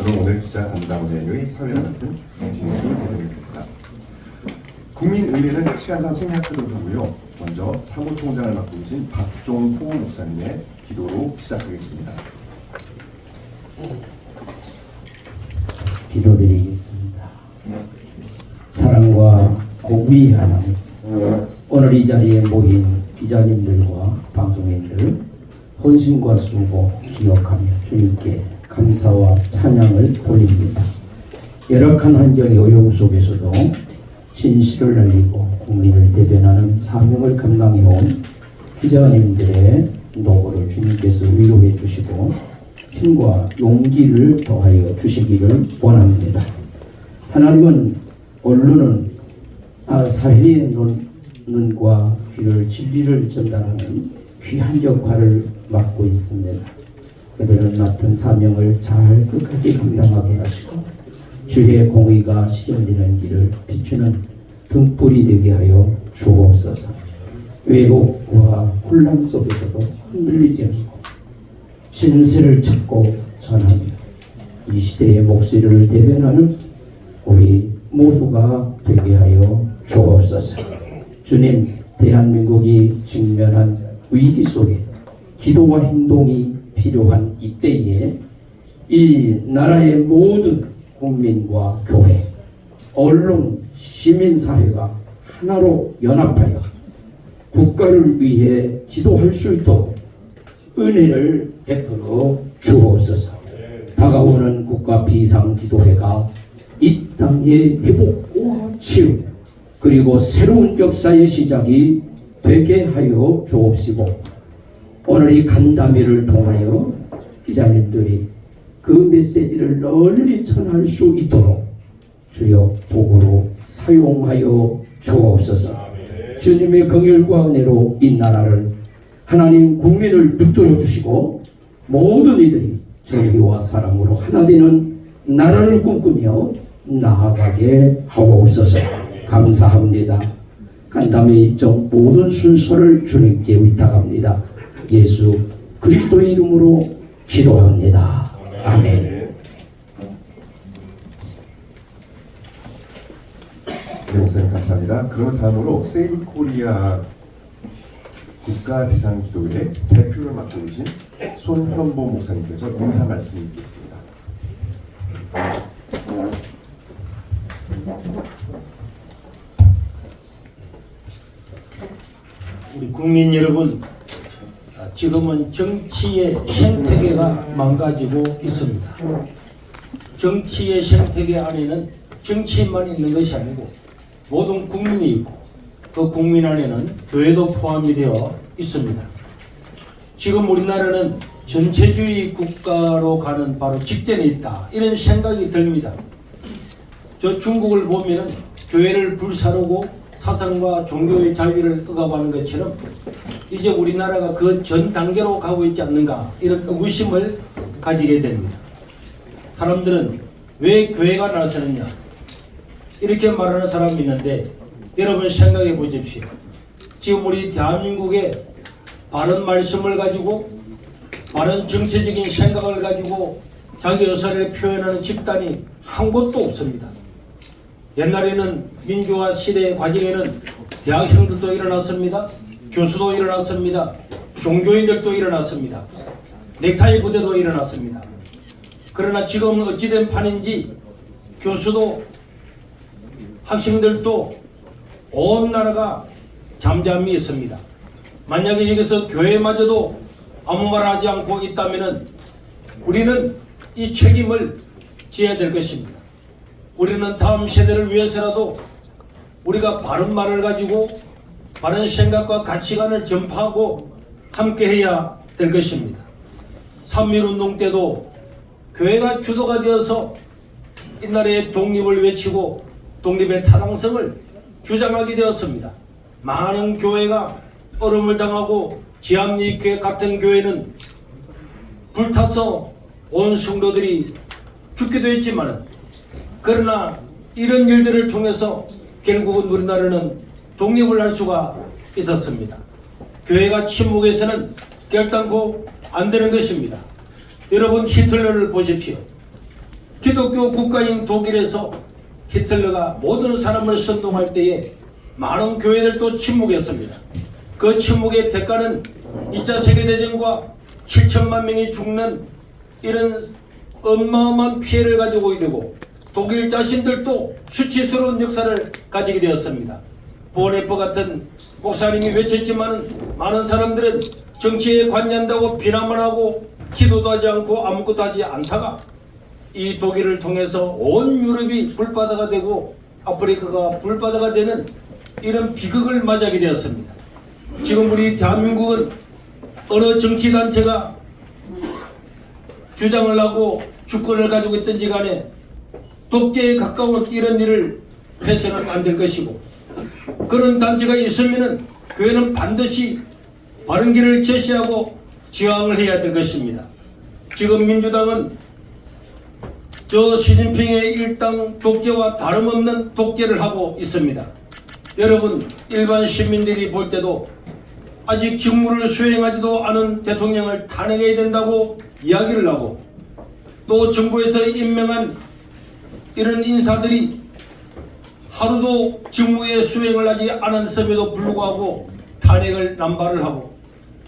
그럼 오늘 기자간담회의 사회를 맡은 이진수 대변인입니다. 국민의례는 시간상 생략하도록 하고요. 먼저 사무총장을 맡고 계신 박종호 목사님의 기도로 시작하겠습니다. 기도드리겠습니다. 사랑과 공의 하나님, 오늘 이 자리에 모인 기자님들과 방송인들 헌신과 수고 기억하며 주님께 감사와 찬양을 돌립니다. 열악한 환경의 어려움 속에서도 진실을 알리고 국민을 대변하는 사명을 감당해온 기자님들의 노고를 주님께서 위로해 주시고 힘과 용기를 더하여 주시기를 원합니다. 하나님은 언론은 사회의 눈과 귀를 진리를 전달하는 귀한 역할을 맡고 있습니다. 그들은 맡은 사명을 잘 끝까지 감당하게 하시고 주의 공의가 실현되는 길을 비추는 등불이 되게 하여 주옵소서. 왜곡과 혼란 속에서도 흔들리지 않고 진실을 찾고 전하며 이 시대의 목소리를 대변하는 우리 모두가 되게 하여 주옵소서. 주님, 대한민국이 직면한 위기 속에 기도와 행동이 필요한 이때에 이 나라의 모든 국민과 교회, 언론, 시민사회가 하나로 연합하여 국가를 위해 기도할 수 있도록 은혜를 베풀어 주옵소서. 다가오는 국가 비상기도회가 이 땅의 회복과 치유 그리고 새로운 역사의 시작이 되게 하여 주옵시고 오늘 이 간담회를 통하여 기자님들이 그 메시지를 널리 전할 수 있도록 주여 도구로 사용하여 주옵소서. 주님의 긍휼과 은혜로 이 나라를 하나님 국민을 붙들어 주시고 모든 이들이 정의와 사랑으로 하나 되는 나라를 꿈꾸며 나아가게 하옵소서. 감사합니다. 간담회 일정 모든 순서를 주님께 위탁합니다. 예수 그리스도의 이름으로 기도합니다. 아멘. 네, 목사님 감사합니다. 그러면 다음으로 세이브 코리아 국가 비상기도회 대표를 맡고 계신 손현보 목사님께서 인사 말씀 있겠습니다. 우리 국민 여러분, 지금은 정치의 생태계가 망가지고 있습니다. 정치의 생태계 안에는 정치인만 있는 것이 아니고 모든 국민이 있고 그 국민 안에는 교회도 포함이 되어 있습니다. 지금 우리나라는 전체주의 국가로 가는 바로 직전에 있다, 이런 생각이 듭니다. 저 중국을 보면은 교회를 불사르고 사상과 종교의 자유를 억압하는 것처럼 이제 우리나라가 그 전 단계로 가고 있지 않는가, 이런 의구심을 가지게 됩니다. 사람들은 왜 교회가 나서느냐 이렇게 말하는 사람이 있는데, 여러분 생각해 보십시오. 지금 우리 대한민국에 바른 말씀을 가지고 바른 정치적인 생각을 가지고 자기 의사를 표현하는 집단이 한 곳도 없습니다. 옛날에는 민주화 시대의 과정에는 대학생들도 일어났습니다. 교수도 일어났습니다. 종교인들도 일어났습니다. 넥타이 부대도 일어났습니다. 그러나 지금은 어찌된 판인지 교수도 학생들도 온 나라가 잠잠히 있습니다. 만약에 여기서 교회마저도 아무 말 하지 않고 있다면 우리는 이 책임을 져야 될 것입니다. 우리는 다음 세대를 위해서라도 우리가 바른 말을 가지고 바른 생각과 가치관을 전파하고 함께 해야 될 것입니다. 3.1운동 때도 교회가 주도가 되어서 이 나라의 독립을 외치고 독립의 타당성을 주장하게 되었습니다. 많은 교회가 얼음을 당하고 지암리교회 같은 교회는 불타서 온 성도들이 죽기도 했지만, 그러나 이런 일들을 통해서 결국은 우리나라는 독립을 할 수가 있었습니다. 교회가 침묵해서는 결단코 안 되는 것입니다. 여러분, 히틀러를 보십시오. 기독교 국가인 독일에서 히틀러가 모든 사람을 선동할 때에 많은 교회들도 침묵했습니다. 그 침묵의 대가는 2차 세계대전과 7천만 명이 죽는 이런 어마어마한 피해를 가지고 오게 되고 독일 자신들도 수치스러운 역사를 가지게 되었습니다. 보네퍼 같은 목사님이 외쳤지만 많은 사람들은 정치에 관여한다고 비난만 하고 기도도 하지 않고 아무것도 하지 않다가 이 독일을 통해서 온 유럽이 불바다가 되고 아프리카가 불바다가 되는 이런 비극을 맞이하게 되었습니다. 지금 우리 대한민국은 어느 정치단체가 주장을 하고 주권을 가지고 있든지 간에 독재에 가까운 이런 일을 해서는 안 될 것이고 그런 단체가 있으면은 교회는 반드시 바른 길을 제시하고 저항을 해야 될 것입니다. 지금 민주당은 저 시진핑의 일당 독재와 다름없는 독재를 하고 있습니다. 여러분 일반 시민들이 볼 때도 아직 직무를 수행하지도 않은 대통령을 탄핵해야 된다고 이야기를 하고 또 정부에서 임명한 이런 인사들이 하루도 직무에 수행을 하지 않았음에도 불구하고 탄핵을 남발을 하고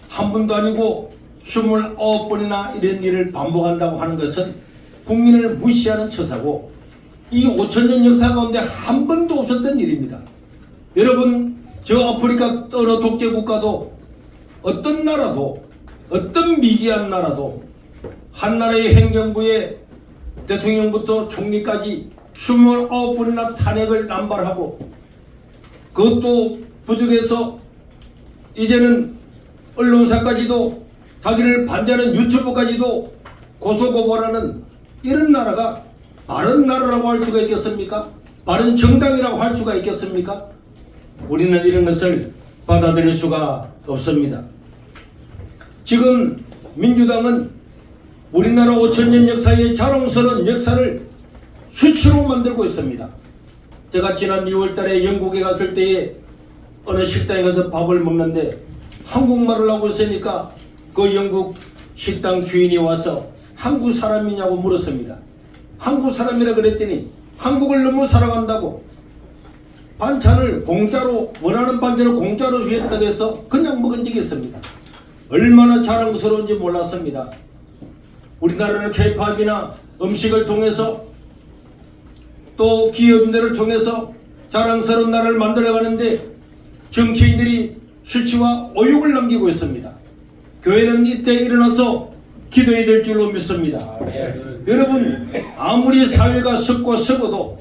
한 번도 아니고 29번이나 이런 일을 반복한다고 하는 것은 국민을 무시하는 처사고 이 5천년 역사 가운데 한 번도 없었던 일입니다. 여러분 저 아프리카 어느 독재 국가도 어떤 나라도 어떤 미개한 나라도 한 나라의 행정부에 대통령부터 총리까지 29번이나 탄핵을 남발하고 그것도 부족해서 이제는 언론사까지도 자기를 반대하는 유튜브까지도 고소고발하는 이런 나라가 바른 나라라고 할 수가 있겠습니까? 바른 정당이라고 할 수가 있겠습니까? 우리는 이런 것을 받아들일 수가 없습니다. 지금 민주당은 우리나라 5천년 역사의 자랑스러운 역사를 수치로 만들고 있습니다. 제가 지난 6월 달에 영국에 갔을 때에 어느 식당에 가서 밥을 먹는데 한국말을 하고 있으니까 그 영국 식당 주인이 와서 한국 사람이냐고 물었습니다. 한국 사람이라 그랬더니 한국을 너무 사랑한다고 반찬을 공짜로 원하는 반찬을 공짜로 주겠다고 해서 그냥 먹은 적이 있습니다. 얼마나 자랑스러운지 몰랐습니다. 우리나라는 K-팝이나 음식을 통해서 또 기업인들을 통해서 자랑스러운 나라를 만들어가는데 정치인들이 수치와 오욕을 남기고 있습니다. 교회는 이때 일어나서 기도해야 될 줄로 믿습니다. 여러분 아무리 사회가 썩고 썩어도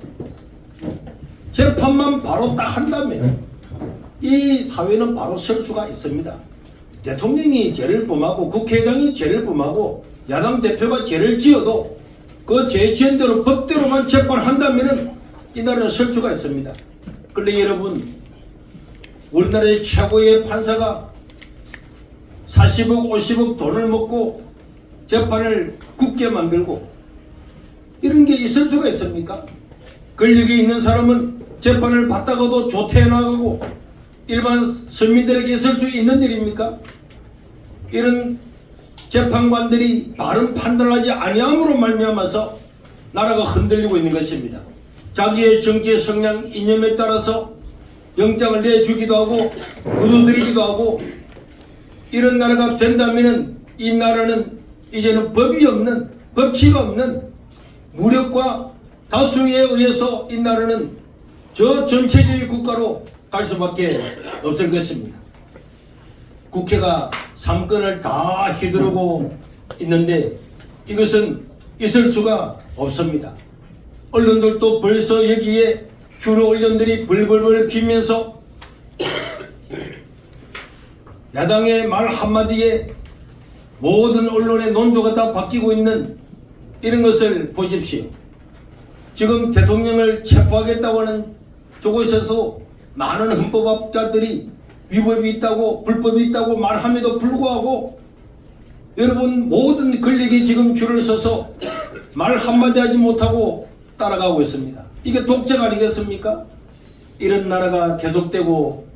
재판만 바로 딱 한다면 이 사회는 바로 설 수가 있습니다. 대통령이 죄를 범하고 국회의장이 죄를 범하고 야당 대표가 죄를 지어도 그 죄 지은 대로 법대로만 재판한다면 이 나라는 설 수가 있습니다. 그런데 여러분 우리나라의 최고의 판사가 40억 50억 돈을 먹고 재판을 굳게 만들고 이런 게 있을 수가 있습니까? 권력이 있는 사람은 재판을 받다가도 조퇴해나가고 일반 서민들에게 있을 수 있는 일입니까? 이런 재판관들이 바른 판단을 하지 아니함으로 말미암아서 나라가 흔들리고 있는 것입니다. 자기의 정치 성향 이념에 따라서 영장을 내주기도 하고 거둬들이기도 하고 이런 나라가 된다면 이 나라는 이제는 법이 없는 법치가 없는 무력과 다수에 의해서 이 나라는 저 전체주의 국가로 갈 수밖에 없을 것입니다. 국회가 3건을 다 휘두르고 있는데 이것은 있을 수가 없습니다. 언론들도 벌써 여기에 주로 언론들이 벌벌벌 기면서 야당의 말 한마디에 모든 언론의 논조가 다 바뀌고 있는 이런 것을 보십시오. 지금 대통령을 체포하겠다고 하는 저곳에서 많은 헌법학자들이 위법이 있다고 불법이 있다고 말함에도 불구하고 여러분 모든 권력이 지금 줄을 서서 말 한마디 하지 못하고 따라가고 있습니다. 이게 독재가 아니겠습니까? 이런 나라가 계속되고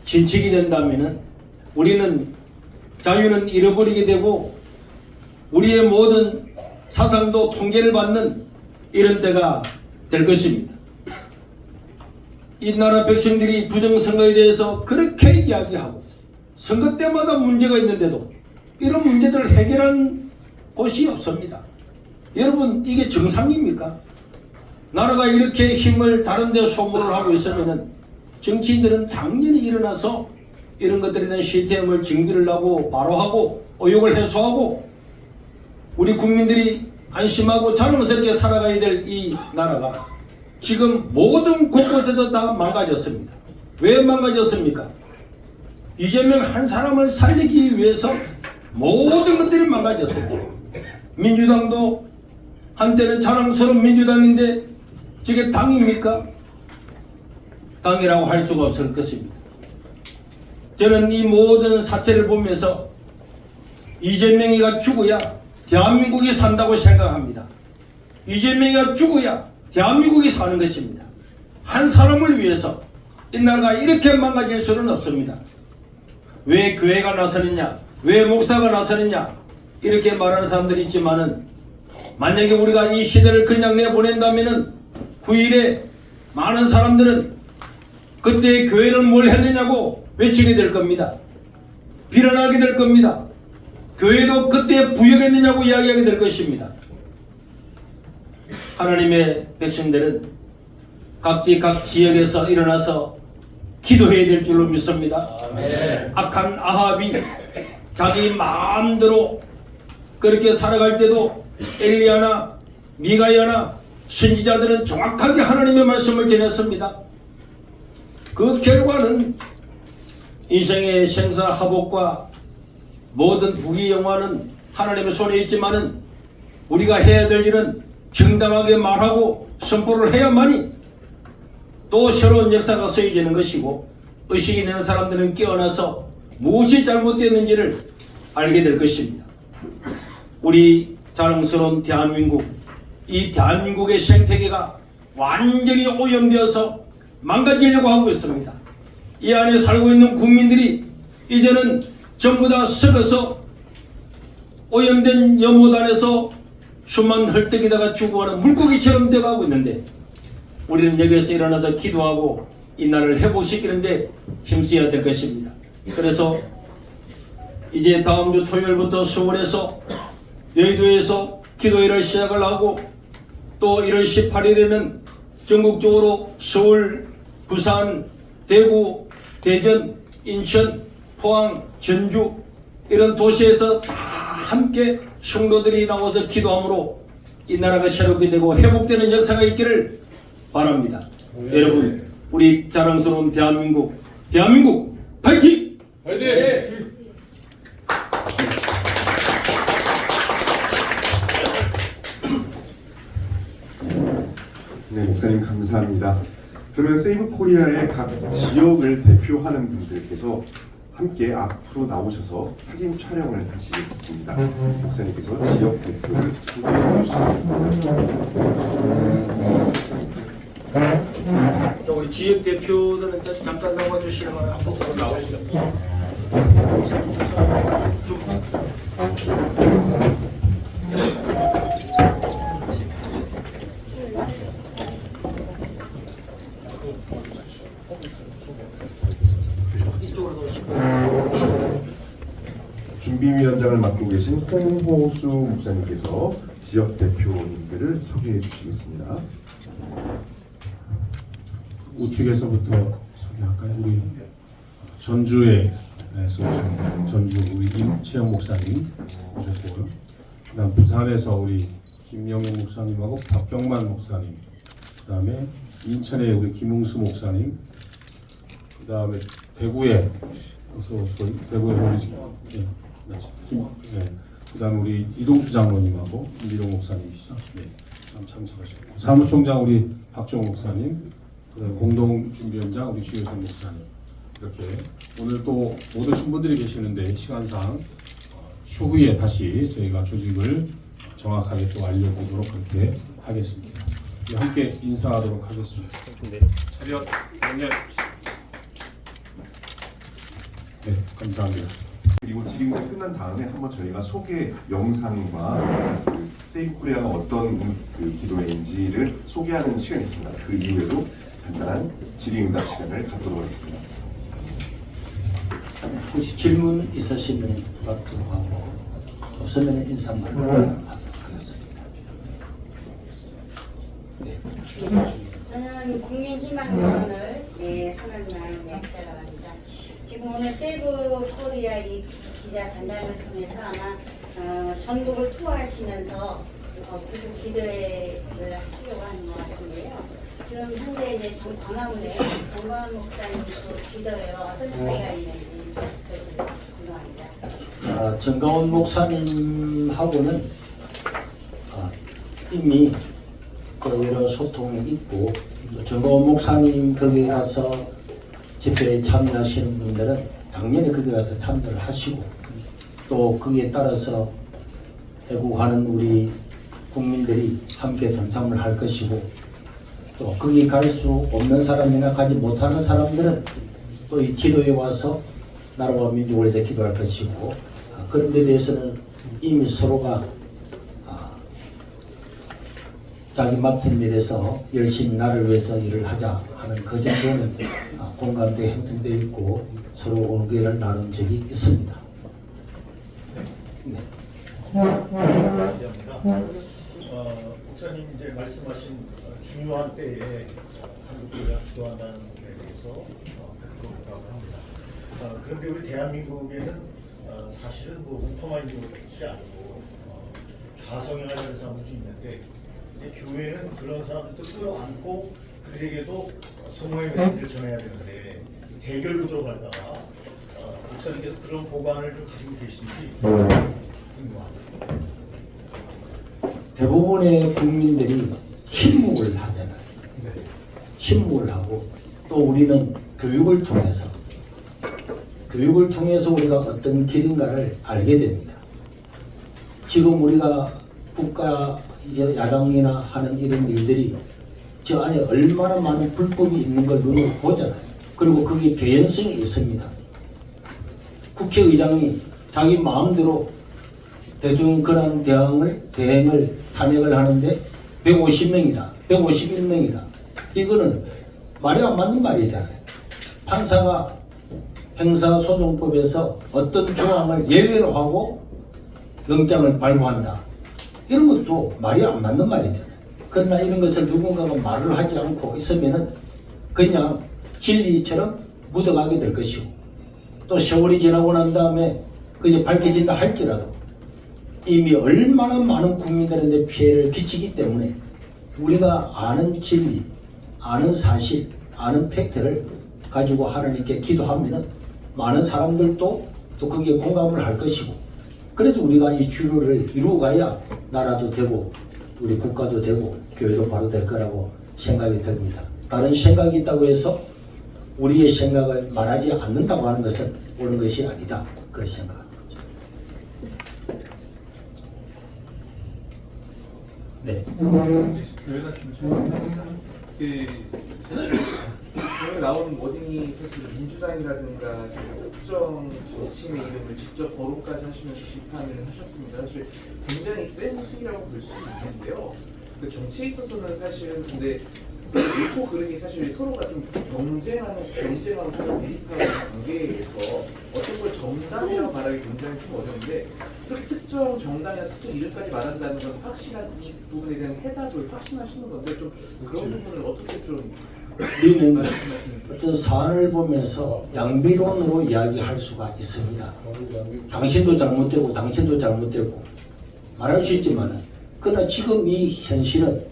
진척이 된다면 우리는 자유는 잃어버리게 되고 우리의 모든 사상도 통제를 받는 이런 때가 될 것입니다. 이 나라 백성들이 부정선거에 대해서 그렇게 이야기하고 선거 때마다 문제가 있는데도 이런 문제들을 해결하는 곳이 없습니다. 여러분, 이게 정상입니까? 나라가 이렇게 힘을 다른 데 소모를 하고 있으면 정치인들은 당연히 일어나서 이런 것들에 대한 시스템을 정비를 하고 바로 하고 의혹을 해소하고 우리 국민들이 안심하고 자랑스럽게 살아가야 될 이 나라가 지금 모든 곳곳에서 다 망가졌습니다. 왜 망가졌습니까? 이재명 한 사람을 살리기 위해서 모든 것들이 망가졌습니다. 민주당도 한때는 자랑스러운 민주당인데 저게 당입니까? 당이라고 할 수가 없을 것입니다. 저는 이 모든 사태를 보면서 이재명이가 죽어야 대한민국이 산다고 생각합니다. 이재명이가 죽어야 대한민국이 사는 것입니다. 한 사람을 위해서 이 나라가 이렇게 망가질 수는 없습니다. 왜 교회가 나서느냐, 왜 목사가 나서느냐 이렇게 말하는 사람들이 있지만은 만약에 우리가 이 시대를 그냥 내보낸다면은 후일에 많은 사람들은 그때 교회는 뭘 했느냐고 외치게 될 겁니다. 비난하게 될 겁니다. 교회도 그때 부역했느냐고 이야기하게 될 것입니다. 하나님의 백성들은 각지 각 지역에서 일어나서 기도해야 될 줄로 믿습니다. 아멘. 악한 아합이 자기 마음대로 그렇게 살아갈 때도 엘리야나 미가야나 선지자들은 정확하게 하나님의 말씀을 전했습니다. 그 결과는 인생의 생사하복과 모든 부귀영화는 하나님의 손에 있지만은 우리가 해야 될 일은 정당하게 말하고 선포를 해야만이 또 새로운 역사가 쓰여지는 것이고 의식이 있는 사람들은 깨어나서 무엇이 잘못됐는지를 알게 될 것입니다. 우리 자랑스러운 대한민국, 이 대한민국의 생태계가 완전히 오염되어서 망가지려고 하고 있습니다. 이 안에 살고 있는 국민들이 이제는 전부 다 썩어서 오염된 연못안에서 수만 헐떡이다가 죽어가는 물고기처럼 되어가고 있는데 우리는 여기에서 일어나서 기도하고 이 나라를 회복시키는데 힘써야 될 것입니다. 그래서 이제 다음 주 토요일부터 서울에서 여의도에서 기도회를 시작을 하고 또 1월 18일에는 전국적으로 서울, 부산, 대구, 대전, 인천, 포항, 전주 이런 도시에서 다 함께 성도들이 나와서 기도함으로 이 나라가 새롭게 되고 회복되는 역사가 있기를 바랍니다. 네. 여러분, 우리 자랑스러운 대한민국 파이팅! 파이팅! 네, 목사님 감사합니다. 그러면 세이브 코리아의 각 지역을 대표하는 분들께서 함께 앞으로 나오셔서 사진 촬영을 하시겠습니다. 목사님께서 지역 대표를 소개해 주시겠습니다. 우리 지역 대표들은 잠깐 나와주시면 한번 나오시죠. 준비위원장을 맡고 계신 홍호수 목사님께서 지역 대표님들을 소개해 주시겠습니다. 우측에서부터 소개할까요? 우리 전주에서 오신 전주 우리 임채영 목사님 오셨고요. 그다음 부산에서 우리 김영용 목사님하고 박경만 목사님, 그다음에 인천에 우리 김웅수 목사님, 그다음에 대구에 대구에서 우리 그다음 우리 이동수 장로님하고 김미롱 목사님이시죠. 네, 참석하셨고 사무총장 우리 박종 목사님, 그다음 공동준비위원장 우리 주효선 목사님, 이렇게 오늘 또 못 오신 분들이 계시는데 시간상 추후에 다시 저희가 조직을 정확하게 또 알려드리도록 그렇게 하겠습니다. 함께 인사하도록 하겠습니다. 차렷 정렬. 네, 감사합니다. 그리고 질의응답이 끝난 다음에 한번 저희가 소개 영상과 그 세이브 코리아가 어떤 그 기도회인지를 소개하는 시간이 있습니다. 그 이후에도 간단한 질의응답 시간을 갖도록 하겠습니다. 혹시 질문 있으시면 받도록 하고 없으면 인사만 하겠습니다. 네. 저는 국민희망전을 하는 마음의 기자라고 합니다. 지금 오늘 세이브 코리아 이 기자 간담회를 통해서 아마 전국을 투어하시면서 구독 기도회를 하시려고 하는 것 같은데요. 지금 현재 이제 광화문에 정광훈 목사님 기도회와 어떤 차이가 있는지 궁금합니다. 정가원 목사님하고는 이미 여러 소통이 있고, 정가원 목사님 거기 가서 집회에 참여하시는 분들은 당연히 거기 가서 참여를 하시고, 또 거기에 따라서 애국하는 우리 국민들이 함께 동참을 할 것이고, 또 거기 갈 수 없는 사람이나 가지 못하는 사람들은 또 이 기도에 와서 나라와 민족을 위해서 기도할 것이고, 그런 데 대해서는 이미 서로가 자기 맡은 일에서 열심히 나를 위해서 일을 하자 하는 그 정도는 공감도 형성되어 있고 서로 의견을 나눈 적이 있습니다. 네. 목사님 이제 말씀하신 중요한 때에 한국교회가 기도한다는 것에 대해서 백도라고 합니다. 그런데 우리 대한민국에는 사실은 뭐 우파만 있는 것이 아니고 좌성향하는 사람들이 있는데 이제 교회는 그런 사람들도 끌어안고 그들에게도 소모의 메시지를 전해야 되는데 대결 구도로 갈다가 목사님께서 그런 보관을 좀 가지고 계신지 궁금합니다. 대부분의 국민들이 침묵을 하잖아요. 침묵을 하고 또 우리는 교육을 통해서 우리가 어떤 길인가를 알게 됩니다. 지금 우리가 국가 이제 야당이나 하는 이런 일들이 저 안에 얼마나 많은 불법이 있는 걸 눈으로 보잖아요. 그리고 그게 개연성이 있습니다. 국회의장이 자기 마음대로 대중 권한 대행을 탄핵을 하는데 150명이다, 151명이다. 이거는 말이 안 맞는 말이잖아요. 판사가 형사소송법에서 어떤 조항을 예외로 하고 영장을 발부한다. 이런 것도 말이 안 맞는 말이잖아요. 그러나 이런 것을 누군가가 말을 하지 않고 있으면은 그냥 진리처럼 묻어가게 될 것이고, 또 세월이 지나고 난 다음에 그게 밝혀진다 할지라도 이미 얼마나 많은 국민들한테 피해를 끼치기 때문에 우리가 아는 진리, 아는 사실, 아는 팩트를 가지고 하나님께 기도하면은 많은 사람들도 또 거기에 공감을 할 것이고, 그래서 우리가 이 주류를 이루어가야 나라도 되고 우리 국가도 되고 교회도 바로 될 거라고 생각이 듭니다. 다른 생각이 있다고 해서 우리의 생각을 말하지 않는다고 하는 것은 옳은 것이 아니다. 그렇게 생각합니다. 네. 오늘 나오는 워딩이 사실 민주당이라든가 특정 정치인의 이름을 직접 거론까지 하시면서 비판을 하셨습니다. 사실 굉장히 센 수위라고 볼 수 있는데요. 그 정치에 있어서는 사실은 근데 옳고 그름이 사실 서로가 좀 경쟁하고 서로 대립하는 관계에서 어떤 걸 정당이라고 말하기 굉장히 좀 어려운데 특정 정당이나 특정 이름까지 말한다는 건 확실한 이 부분에 대한 해답을 확신하시는 건데 좀 그런 부분을 어떻게 좀 우리는 어떤 사안을 보면서 양비론으로 이야기할 수가 있습니다. 당신도 잘못되고 당신도 잘못되고 말할 수 있지만, 그러나 지금 이 현실은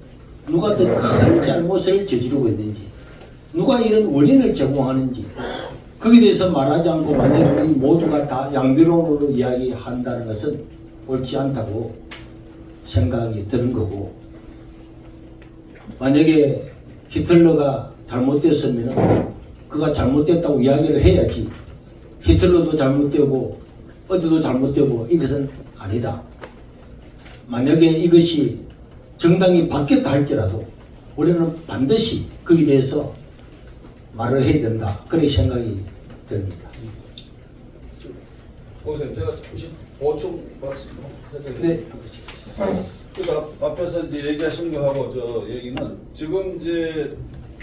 누가 더 큰 잘못을 저지르고 있는지, 누가 이런 원인을 제공하는지 거기에 대해서 말하지 않고 만약에 우리 모두가 다 양비론으로 이야기한다는 것은 옳지 않다고 생각이 드는 거고, 만약에 히틀러가 잘못됐으면 그가 잘못됐다고 이야기를 해야지 히틀러도 잘못되고 어디도 잘못되고 이것은 아니다. 만약에 이것이 정당이 바뀌었다 할지라도 우리는 반드시 거기에 대해서 말을 해야 된다. 그런 생각이 듭니다. 목사님 제가 잠시 보충 말씀드리겠습니다. 네. 그러니까 앞에서 이제 얘기하신 거하고 저 얘기는 지금 이제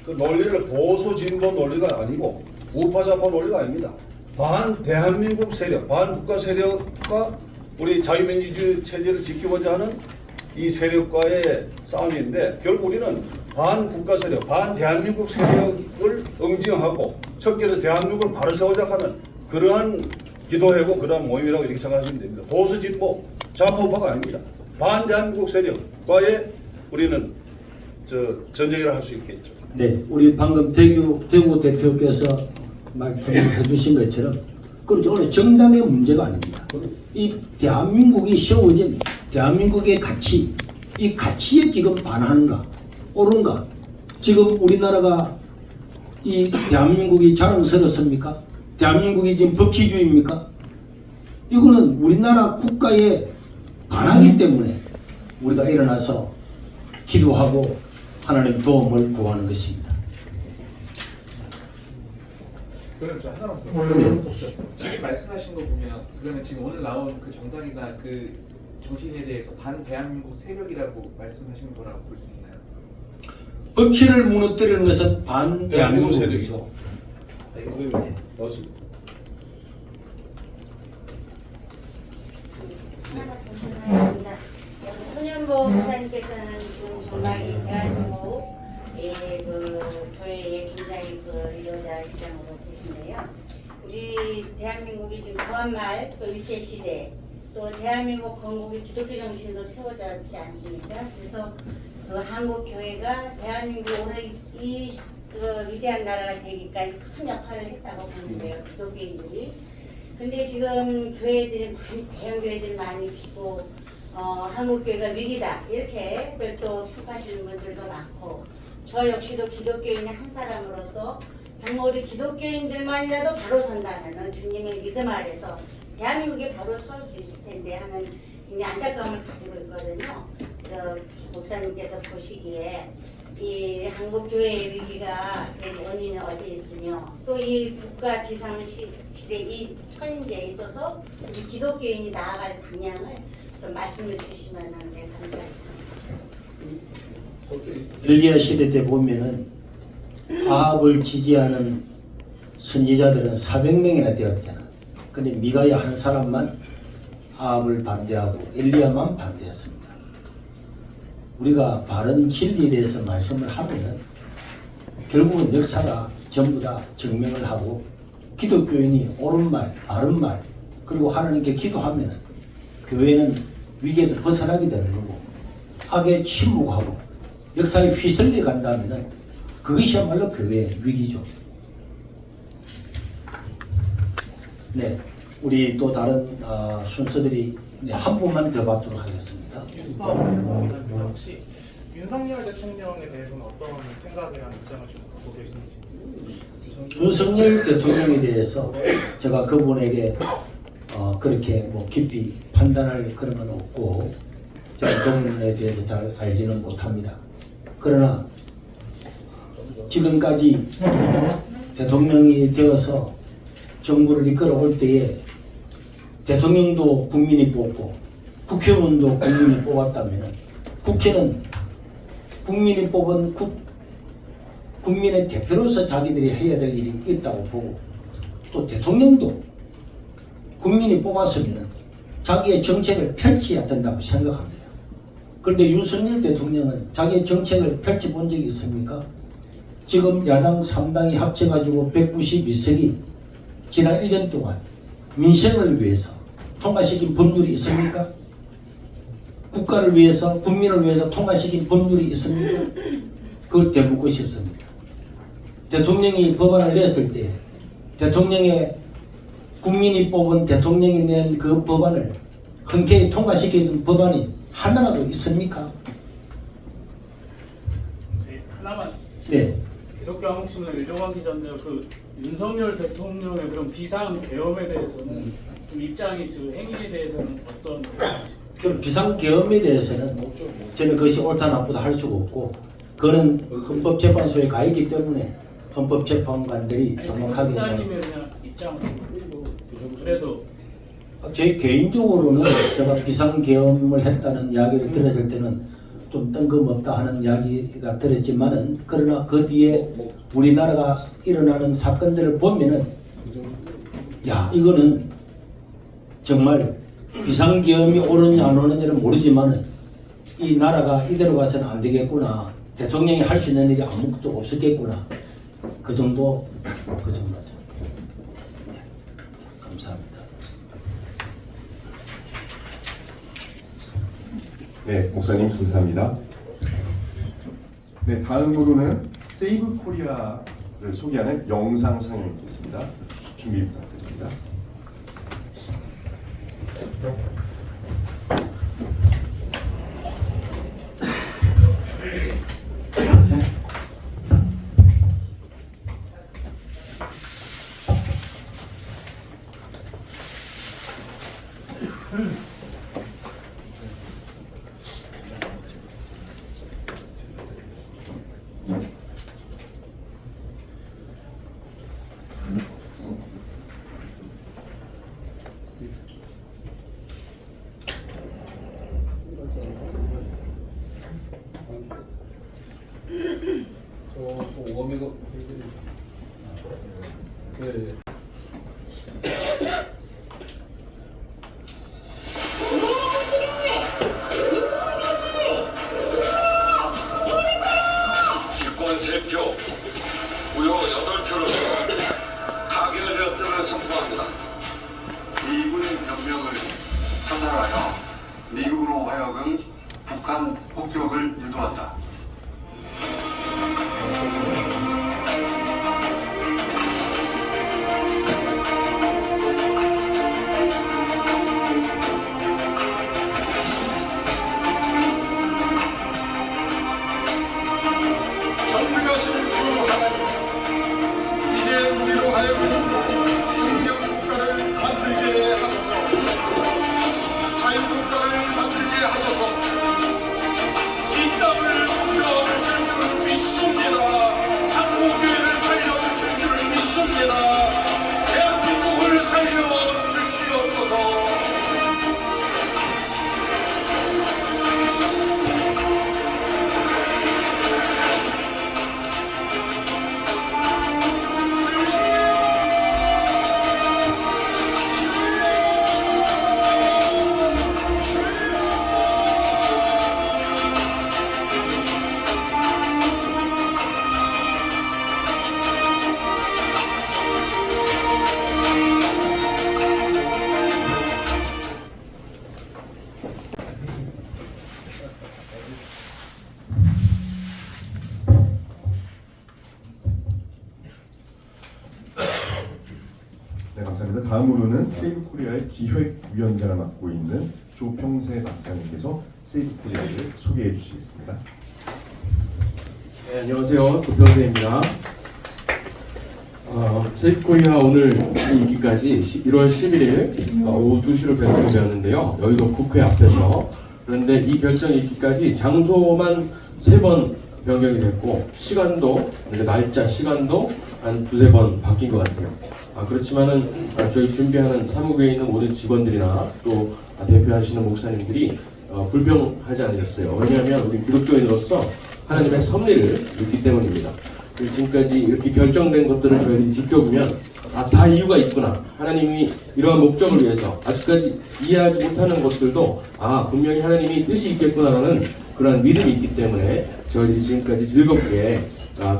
그 논리를 보수 진보 논리가 아니고 우파좌파 논리가 아닙니다. 반 대한민국 세력, 반 국가 세력과 우리 자유민주주의 체제를 지키고자 하는 이 세력과의 싸움인데 결국 우리는 반 국가 세력, 반 대한민국 세력을 응징하고 척결해서 대한민국을 바로 세우자 하는 그러한 기도회고 그러한 모임이라고 이렇게 생각하시면 됩니다. 보수 진보 좌파 우파가 아닙니다. 반 대한민국 세력과의 우리는 전쟁이라 할 수 있겠죠. 네, 우리 방금 대구 대표께서 말씀해 주신 것처럼 그렇죠. 오늘 정당의 문제가 아닙니다. 이 대한민국이 세워진 대한민국의 가치, 이 가치에 지금 반하는가, 옳은가? 지금 우리나라가 이 대한민국이 자랑스럽습니까? 대한민국이 지금 법치주의입니까? 이거는 우리나라 국가에 반하기 때문에 우리가 일어나서 기도하고 하나님 도움을 구하는 것입니다. 그럼 저 하나만 더. 지금 말씀하신 거 보면 그러면 지금 오늘 나온 그 정당이나 그 정신에 대해서 반 대한민국 세력이라고 말씀하시는 거라고 볼 수 있나요? 법치를 무너뜨리는 것은 반 대한민국 세력이죠. 알겠습니다. 맞습니다. 하나만 더 질문하겠습니다. 여기 손현보 목사님께서는 지금 정말 이 대한민국 그 교회의 굉장히 그 리더자 입장으로 계신데요. 우리 대한민국이 지금 구한말 또 일제 시대 또 대한민국 건국이 기독교 정신으로 세워졌지 않습니까? 그래서 그 한국 교회가 대한민국 오늘 이 그 위대한 나라가 되기까지 큰 역할을 했다고 보는데요, 기독교인들이. 근데 지금 교회들이 대형 교회들이 많이 비고 한국 교회가 위기다 이렇게 또 평가하시는 분들도 많고 저 역시도 기독교인의 한 사람으로서 정말 우리 기독교인들만이라도 바로 선다는 주님의 믿음 아래서 대한민국이 바로 설 수 있을 텐데 하는 굉장히 안타까움을 가지고 있거든요. 목사님께서 보시기에 이 한국 교회의 위기가 된 원인은 어디에 있으며 또 이 국가 비상 시대 이 현재에 있어서 우리 기독교인이 나아갈 방향을 좀 말씀을 주시면 감사하겠습니다. 엘리야 시대 때 보면은 아합을 지지하는 선지자들은 400명이나 되었잖아. 근데 미가야 한 사람만 아합을 반대하고 엘리야만 반대했습니다. 우리가 바른 진리에 대해서 말씀을 하면은 결국은 역사가 전부 다 증명을 하고 기독교인이 옳은 말, 바른 말 그리고 하나님께 기도하면은 교회는 위기에서 벗어나게 되는 거고 악에 침묵하고 역사에 휘둘려 간다면은 그것이야말로 교회의 위기죠. 네, 우리 또 다른 순서들이 한 분만 더 받도록 하겠습니다. 뉴스파워에서 혹시 윤석열 대통령에 대해서는 어떤 생각이나 입장을 좀 갖고 계신지? 윤석열 대통령에 대해서 제가 그분에게 그렇게 뭐 깊이 판단할 그런 건 없고 제가 그분에 대해서 잘 알지는 못합니다. 그러나 지금까지 대통령이 되어서 정부를 이끌어올 때에 대통령도 국민이 뽑고 국회의원도 국민이 뽑았다면 국회는 국민이 뽑은 국민의 대표로서 자기들이 해야 될 일이 있다고 보고 또 대통령도 국민이 뽑았으면 자기의 정책을 펼쳐야 된다고 생각합니다. 그런데 윤석열 대통령은 자기의 정책을 펼쳐본 적이 있습니까? 지금 야당 3당이 합쳐가지고 192석이 지난 1년 동안 민생을 위해서 통과시킨 법률이 있습니까? 국가를 위해서 국민을 위해서 통과시킨 법률이 있습니까? 그걸 되묻고 싶습니다. 대통령이 법안을 냈을 때 대통령의 국민이 뽑은 대통령이 낸 그 법안을 흔쾌히 통과시켜준 법안이 하나라도 있습니까? 네, 하나만. 네. 기독교 한국신문 일종환 기자인데요. 그 윤석열 대통령의 그런 비상 계엄에 대해서는 좀 입장이 그 행위에 대해서는 어떤? 그럼 비상 계엄에 대해서는 저는 그것이 옳다 나쁘다 할 수가 없고 그거는 헌법재판소에 가 있기 때문에 헌법재판관들이 정확하게 기자님의 그냥 입장은 그래도 제 개인적으로는 제가 비상계엄을 했다는 이야기를 들었을 때는 좀 뜬금없다 하는 이야기가 들었지만은 그러나 그 뒤에 우리나라가 일어나는 사건들을 보면은 야 이거는 정말 비상계엄이 오느냐 안 오느냐는 모르지만은 이 나라가 이대로 가서는 안 되겠구나. 대통령이 할 수 있는 일이 아무것도 없었겠구나. 그 정도죠. 네. 감사합니다. 네, 목사님 감사합니다. 네, 다음으로는 세이브 코리아를 소개하는 영상 상영이 있겠습니다. 준비 부탁드립니다. 또 워밍업 해드리고. 네. 기권 3표, 무효 8표로 타결되었음을 선포합니다. 미군 변명을 사살하여 미국으로 하여금 북한 폭격을 유도한다. 전능하신 주 하나님, 이제 우리로 하여금 생명 국가를 만들게 하소서. 자유 국가를 만들게 하소서. 이 땅을 구해주실 줄 믿습니다. 한국교회를 살려주실 줄 믿습니다. 대한민국을 살려주시옵소서. 네, 감사합니다. 다음으로는 세이브 코리아의 기획위원장을 맡고 있는 조평세 박사님께서 세이브 코리아를 소개해 주시겠습니다. 네, 안녕하세요. 조평세입니다. 세이브 코리아 오늘 이 있기까지 1월 11일 오후 2시로 결정되었는데요. 여의도 국회 앞에서. 그런데 이 결정이 있기까지 장소만 3번 변경이 됐고 시간도, 날짜 시간도 한 2-3번 바뀐 것 같아요. 그렇지만은 저희 준비하는 사무국에 있는 모든 직원들이나 또 대표하시는 목사님들이 불평하지 않으셨어요. 왜냐하면 우리 기독교인으로서 하나님의 섭리를 믿기 때문입니다. 그리고 지금까지 이렇게 결정된 것들을 저희들이 지켜보면 다 이유가 있구나. 하나님이 이러한 목적을 위해서 아직까지 이해하지 못하는 것들도 분명히 하나님이 뜻이 있겠구나라는 그런 믿음이 있기 때문에 저희들이 지금까지 즐겁게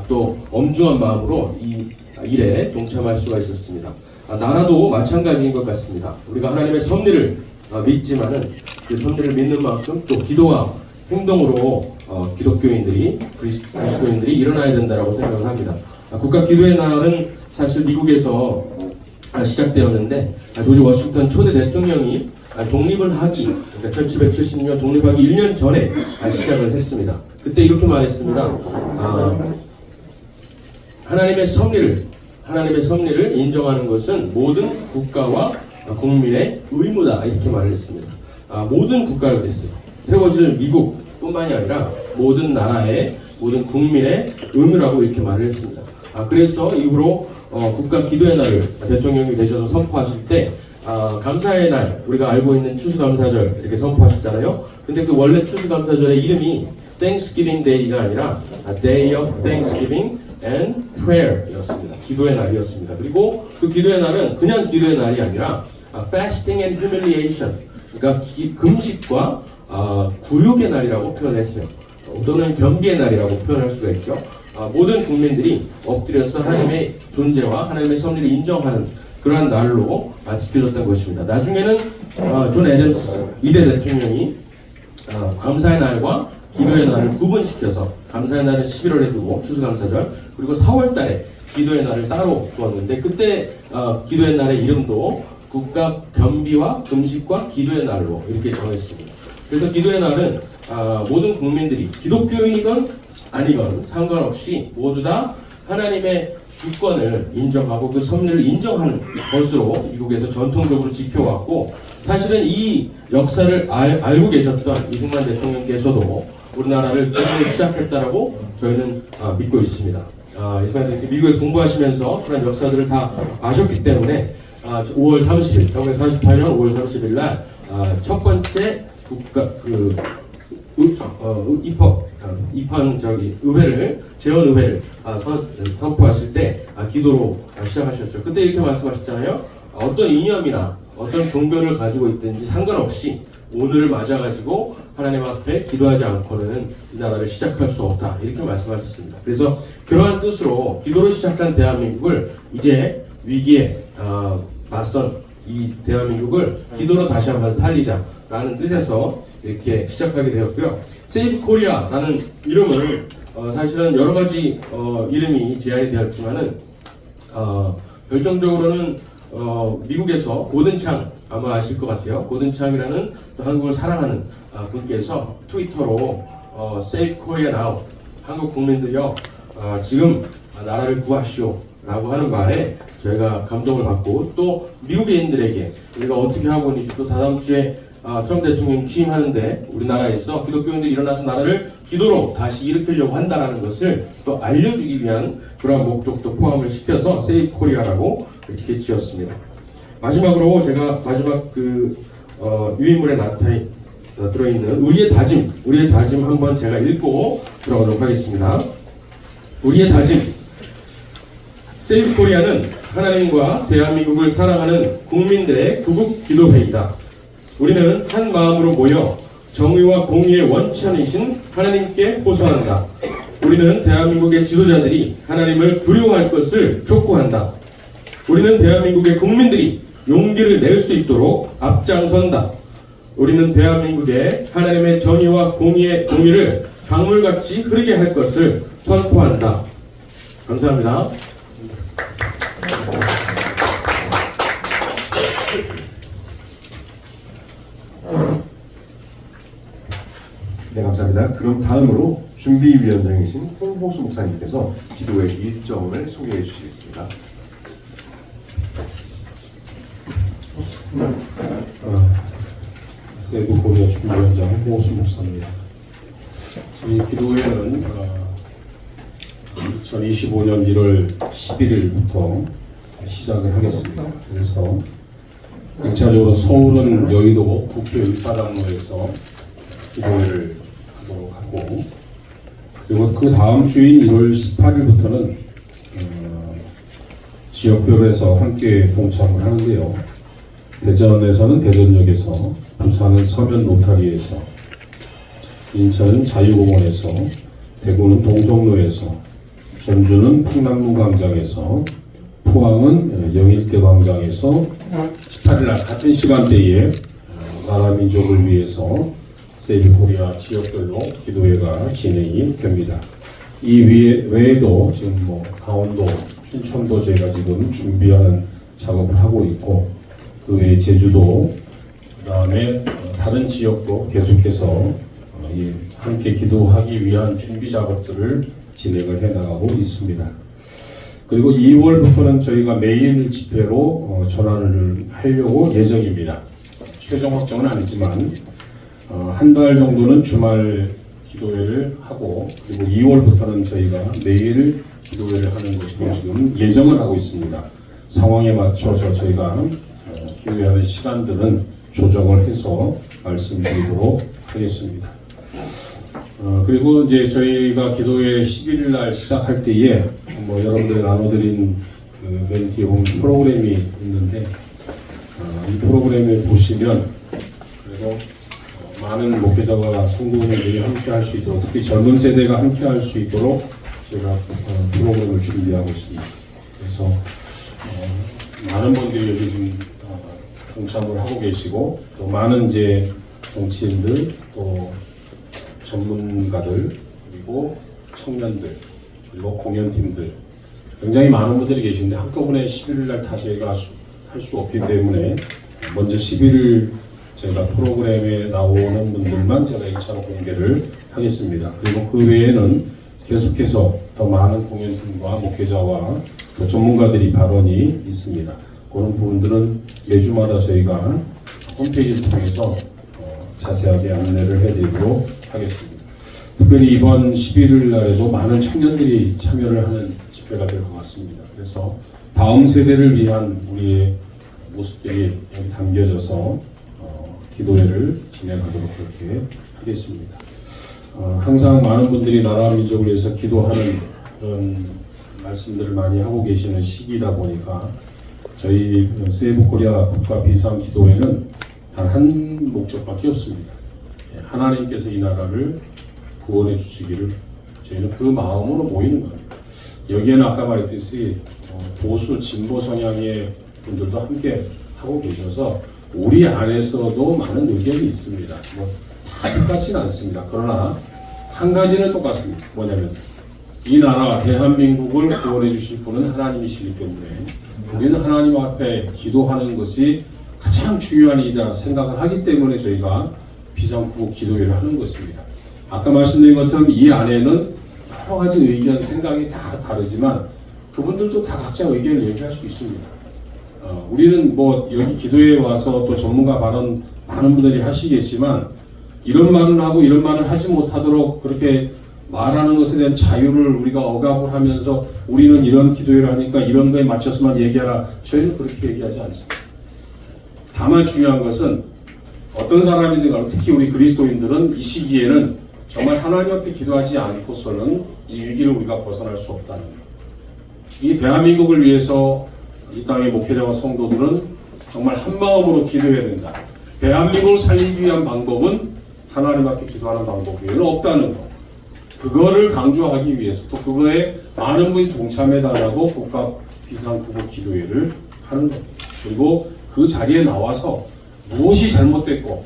또 엄중한 마음으로 이 일에 동참할 수가 있었습니다. 나라도 마찬가지인 것 같습니다. 우리가 하나님의 섭리를 믿지만은 그 섭리를 믿는 만큼 또 기도와 행동으로 기독교인들이 그리스도인들이 일어나야 된다라고 생각을 합니다. 국가 기도의 날은 사실 미국에서 시작되었는데 조지 워싱턴 초대 대통령이 독립을 하기, 그러니까 1770년 독립하기 1년 전에 시작을 했습니다. 그때 이렇게 말했습니다. 하나님의 섭리를 인정하는 것은 모든 국가와 국민의 의무다, 이렇게 말을 했습니다. 모든 국가를 그랬어요. 세워질 미국뿐만이 아니라 모든 나라의 모든 국민의 의무라고 이렇게 말을 했습니다. 그래서 이후로 국가 기도의 날을 대통령이 되셔서 선포하실 때 감사의 날, 우리가 알고 있는 추수감사절 이렇게 선포하셨잖아요. 근데 그 원래 추수감사절의 이름이 Thanksgiving Day가 아니라 Day of Thanksgiving and Prayer였습니다. 기도의 날이었습니다. 그리고 그 기도의 날은 그냥 기도의 날이 아니라 Fasting and Humiliation, 그러니까 금식과 굴욕의 날이라고 표현했어요. 또는 겸비의 날이라고 표현할 수가 있죠. 모든 국민들이 엎드려서 하나님의 존재와 하나님의 섭리를 인정하는 그러한 날로 지켜졌던 것입니다. 나중에는 존 애덤스 2대 대통령이 감사의 날과 기도의 날을 구분시켜서 감사의 날은 11월에 두고 추수감사절, 그리고 4월 달에 기도의 날을 따로 두었는데 그때 기도의 날의 이름도 국가 겸비와 금식과 기도의 날로 이렇게 정했습니다. 그래서 기도의 날은 모든 국민들이 기독교인이건 아니건 상관없이 모두 다 하나님의 주권을 인정하고 그 섭리를 인정하는 것으로 미국에서 전통적으로 지켜왔고, 사실은 이 역사를 알고 계셨던 이승만 대통령께서도 우리나라를 기도로 시작했다라고 저희는 믿고 있습니다. 이승만 대통령 미국에서 공부하시면서 그런 역사들을 다 아셨기 때문에 5월 30일, 1948년 5월 30일 날 첫 번째 국가 재헌 의회를 선포하실 때 기도로 시작하셨죠. 그때 이렇게 말씀하셨잖아요. 어떤 이념이나 어떤 종교를 가지고 있든지 상관없이 오늘을 맞아가지고 하나님 앞에 기도하지 않고는 이 나라를 시작할 수 없다, 이렇게 말씀하셨습니다. 그래서 그러한 뜻으로 기도로 시작한 대한민국을 이제 위기에 맞선 이 대한민국을 기도로 다시 한번 살리자라는 뜻에서 이렇게 시작하게 되었고요. Save Korea라는 이름을 사실은 여러 가지 이름이 제안이 되었지만은 결정적으로는 미국에서 고든창, 아마 아실 것 같아요. 고든창이라는 또 한국을 사랑하는 분께서 트위터로 Save Korea Now, 한국 국민들요 지금 나라를 구하시오 라고 하는 말에 저희가 감동을 받고, 또 미국인들에게 우리가 어떻게 하고 있는지, 또 다다음 주에 트럼프 대통령 취임하는데 우리나라에서 기독교인들이 일어나서 나라를 기도로 다시 일으키려고 한다는 것을 또 알려주기 위한 그런 목적도 포함을 시켜서 Save Korea라고 이렇게 지었습니다. 마지막으로 제가 마지막 유인물에 들어있는 우리의 다짐 한번 제가 읽고 들어가도록 하겠습니다. 우리의 다짐. Save Korea는 하나님과 대한민국을 사랑하는 국민들의 구국 기도회이다. 우리는 한 마음으로 모여 정의와 공의의 원천이신 하나님께 호소한다. 우리는 대한민국의 지도자들이 하나님을 두려워할 것을 촉구한다. 우리는 대한민국의 국민들이 용기를 낼 수 있도록 앞장선다. 우리는 대한민국의 하나님의 정의와 공의를 강물같이 흐르게 할 것을 선포한다. 감사합니다. 네, 감사합니다. 그럼 다음으로 준비위원장이신 홍호수 목사님께서 기도의 일정을 소개해 주시겠습니다. 세이브 코리아 준비위원장 홍호수 목사입니다. 저희 기도회는 2025년 1월 11일부터 시작을 하겠습니다. 그래서 1차적으로 서울은 여의도 국회의사당로에서 기도회를 하도록 하고, 그리고 그 다음 주인 1월 18일부터는 지역별에서 함께 동참을 하는데요. 대전에서는 대전역에서, 부산은 서면 로타리에서, 인천은 자유공원에서, 대구는 동성로에서, 전주는 풍남문 광장에서, 포항은 영일대 광장에서 18일날 같은 시간대에 나라 민족을 위해서 세이브 코리아 지역별로 기도회가 진행이 됩니다. 이 외에도 지금 강원도, 춘천도 저희가 지금 준비하는 작업을 하고 있고, 그 외에 제주도, 그다음에 다른 지역도 계속해서 함께 기도하기 위한 준비 작업들을 진행을 해나가고 있습니다. 그리고 2월부터는 저희가 매일 집회로 전환을 하려고 예정입니다. 최종 확정은 아니지만 한 달 정도는 주말 기도회를 하고, 그리고 2월부터는 저희가 매일 기도회를 하는 것으로 지금 예정을 하고 있습니다. 상황에 맞춰서 저희가 기도하는 시간들은 조정을 해서 말씀드리도록 하겠습니다. 그리고 이제 저희가 기도회 11일 날 시작할 때에 여러분들이 나눠드린 그 멘티 홈 프로그램이 있는데 이 프로그램을 보시면 그래도 많은 목회자와 성도님들이 함께 할 수 있도록 특히 젊은 세대가 함께 할 수 있도록 제가 프로그램을 준비하고 있습니다. 그래서 많은 분들이 여기 지금 동참을 하고 계시고 또 많은 이제 정치인들 또 전문가들 그리고 청년들 그리고 공연팀들 굉장히 많은 분들이 계시는데 한꺼번에 11일 날 다 저희가 할 수 없기 때문에 먼저 11일 저희가 프로그램에 나오는 분들만 제가 1차로 공개를 하겠습니다. 그리고 그 외에는 계속해서 더 많은 공연팀과 목회자와 또 전문가들이 발언이 있습니다. 그런 부분들은 매주마다 저희가 홈페이지를 통해서 자세하게 안내를 해드리도록 하겠습니다. 특별히 이번 11일 날에도 많은 청년들이 참여를 하는 집회가 될 것 같습니다. 그래서 다음 세대를 위한 우리의 모습들이 여기 담겨져서 기도회를 진행하도록 그렇게 하겠습니다. 항상 많은 분들이 나라와 민족을 위해서 기도하는 그런 말씀들을 많이 하고 계시는 시기이다 보니까 저희 세이브 코리아 국가 비상 기도회는 단 한 목적밖에 없습니다. 하나님께서 이 나라를 구원해 주시기를 저희는 그 마음으로 모이는 겁니다. 여기에는 아까 말했듯이 보수 진보 성향의 분들도 함께 하고 계셔서 우리 안에서도 많은 의견이 있습니다. 다 똑같지는 않습니다. 그러나 한 가지는 똑같습니다. 뭐냐면 이 나라 대한민국을 구원해 주실 분은 하나님이시기 때문에 우리는 하나님 앞에 기도하는 것이 가장 중요한 일이라 생각을 하기 때문에 저희가 비상구국 기도회를 하는 것입니다. 아까 말씀드린 것처럼 이 안에는 여러 가지 의견, 생각이 다 다르지만 그분들도 다 각자 의견을 얘기할 수 있습니다. 우리는 여기 기도회에 와서 또 전문가 발언 많은 분들이 하시겠지만 이런 말은 하고 이런 말을 하지 못하도록 그렇게 말하는 것에 대한 자유를 우리가 억압을 하면서 우리는 이런 기도회를 하니까 이런 거에 맞춰서만 얘기하라. 저희는 그렇게 얘기하지 않습니다. 다만 중요한 것은 어떤 사람이든 간에 특히 우리 그리스도인들은 이 시기에는 정말 하나님 앞에 기도하지 않고서는 이 위기를 우리가 벗어날 수 없다는 것. 이 대한민국을 위해서 이 땅의 목회자와 성도들은 정말 한 마음으로 기도해야 된다. 대한민국을 살리기 위한 방법은 하나님 앞에 기도하는 방법 외에는 없다는 것. 그거를 강조하기 위해서 또 그거에 많은 분이 동참해달라고 국가 비상구국 기도회를 하는 겁니다. 그리고 그 자리에 나와서 무엇이 잘못됐고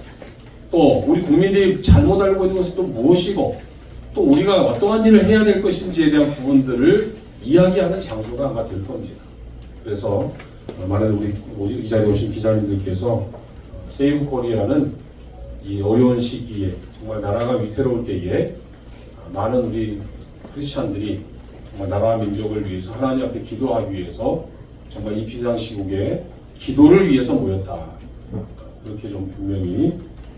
또 우리 국민들이 잘못 알고 있는 것은 또 무엇이고 또 우리가 어떠한 일을 해야 될 것인지에 대한 부분들을 이야기하는 장소가 아마 될 겁니다. 그래서 많은 우리 이 자리에 오신 기자님들께서 세이브 코리아는 이 어려운 시기에 정말 나라가 위태로울 때에 많은 우리 크리스찬들이 정말 나라와 민족을 위해서 하나님 앞에 기도하기 위해서 정말 이 비상시국에 기도를 위해서 모였다. 그렇게 좀 분명히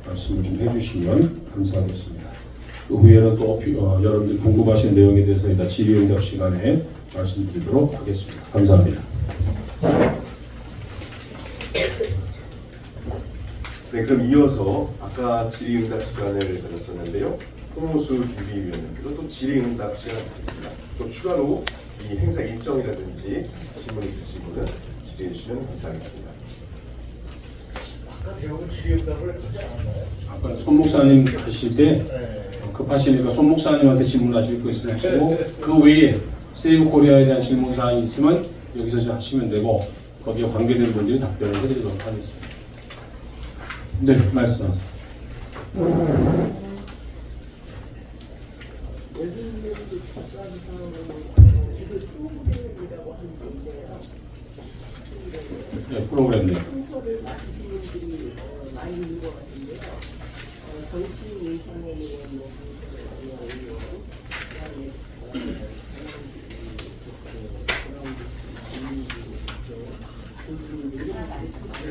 말씀을 좀 해주시면 감사하겠습니다. 그 후에는 또 여러분들이 궁금하신 내용에 대해서 이따 질의응답 시간에 말씀드리도록 하겠습니다. 감사합니다. 네, 그럼 이어서 아까 질의응답 시간을 가졌었는데요. 홍무수 준비위원님께서 또 질의응답 시간을 갖겠습니다. 또 추가로 이 행사 일정이라든지 질문 있으신 분은 질의해 주시면 감사하겠습니다. 아까 대부분 질의응답을 하지 않았나요? 아까 손 목사님 하실 때 급하시니까 손 목사님한테 질문하실 거 있으면 하시고 그 외에 세이브 코리아에 대한 질문 사항이 있으면 여기서 하시면 되고 거기에 관계된 분들이 답변을 해드리도록 하겠습니다. 네, 말씀하세요. 네, 프로그램 네. 순서를 맡으신 분들이 많이 있는 것 같은데요. 정치 예산에 의원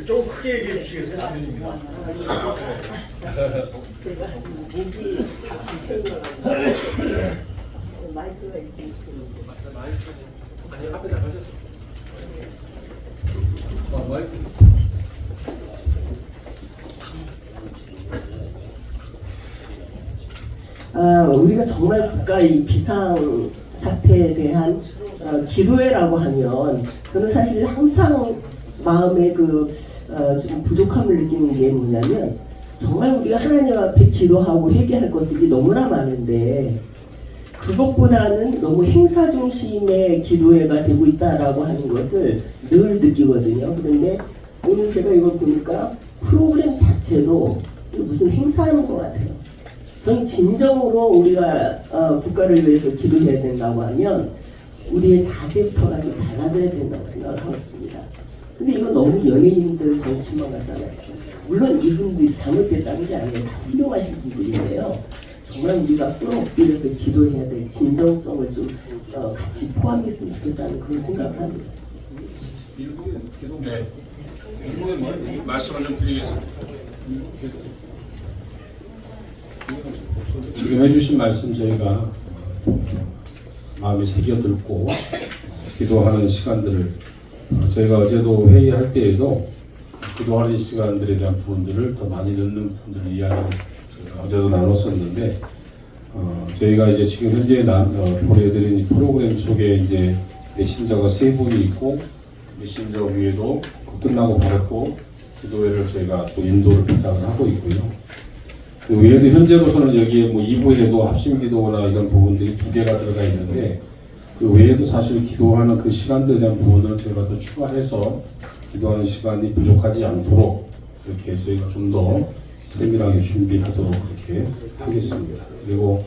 좀 크게 얘기해 주시겠어요? 안 들립니다. 제가 지금 목이 생겨가지고 마이크가 있으면 좋겠는데. 아니 앞에 나가셨죠. 마이크. 우리가 정말 국가의 비상 사태에 대한 기도회라고 하면 저는 사실 항상 마음에 좀 부족함을 느끼는 게 뭐냐면 정말 우리가 하나님 앞에 기도하고 회개할 것들이 너무나 많은데 그것보다는 너무 행사 중심의 기도회가 되고 있다라고 하는 것을 늘 느끼거든요. 그런데 오늘 제가 이걸 보니까 프로그램 자체도 무슨 행사하는 것 같아요. 전 진정으로 우리가 국가를 위해서 기도해야 된다고 하면 우리의 자세부터가 좀 달라져야 된다고 생각을 하고 있습니다. 근데 이건 너무 연예인들 정치만 갖다가 지금 물론 이분들이 잘못됐다는 게 아니에요. 다 훌륭하신 분들인데요. 정말 우리가 꿇어 엎드려서 기도해야 될 진정성을 좀 같이 포함했으면 좋겠다는 그런 생각을 합니다. 네. 일부의 말씀을 좀 드리겠습니다. 지금 해주신 말씀 저희가 마음에 새겨들고 기도하는 시간들을 저희가 어제도 회의할 때에도 기도하는 시간들에 대한 부분들을 더 많이 넣는 부분들을 이야기를 저희가 어제도 나눴었는데 저희가 이제 지금 현재 보내드린 이 프로그램 속에 이제 메신저가 3분이 있고 메신저 위에도 끝나고 바로 또 기도회를 저희가 또 인도를 부탁을 하고 있고요. 그 외에도 현재로서는 여기에 뭐 2부에도 합심 기도나 이런 부분들이 2개가 들어가 있는데 그 외에도 사실 기도하는 그 시간들에 대한 부분을 저희가 더 추가해서 기도하는 시간이 부족하지 않도록 이렇게 저희가 좀 더 세밀하게 준비하도록 그렇게 하겠습니다. 그리고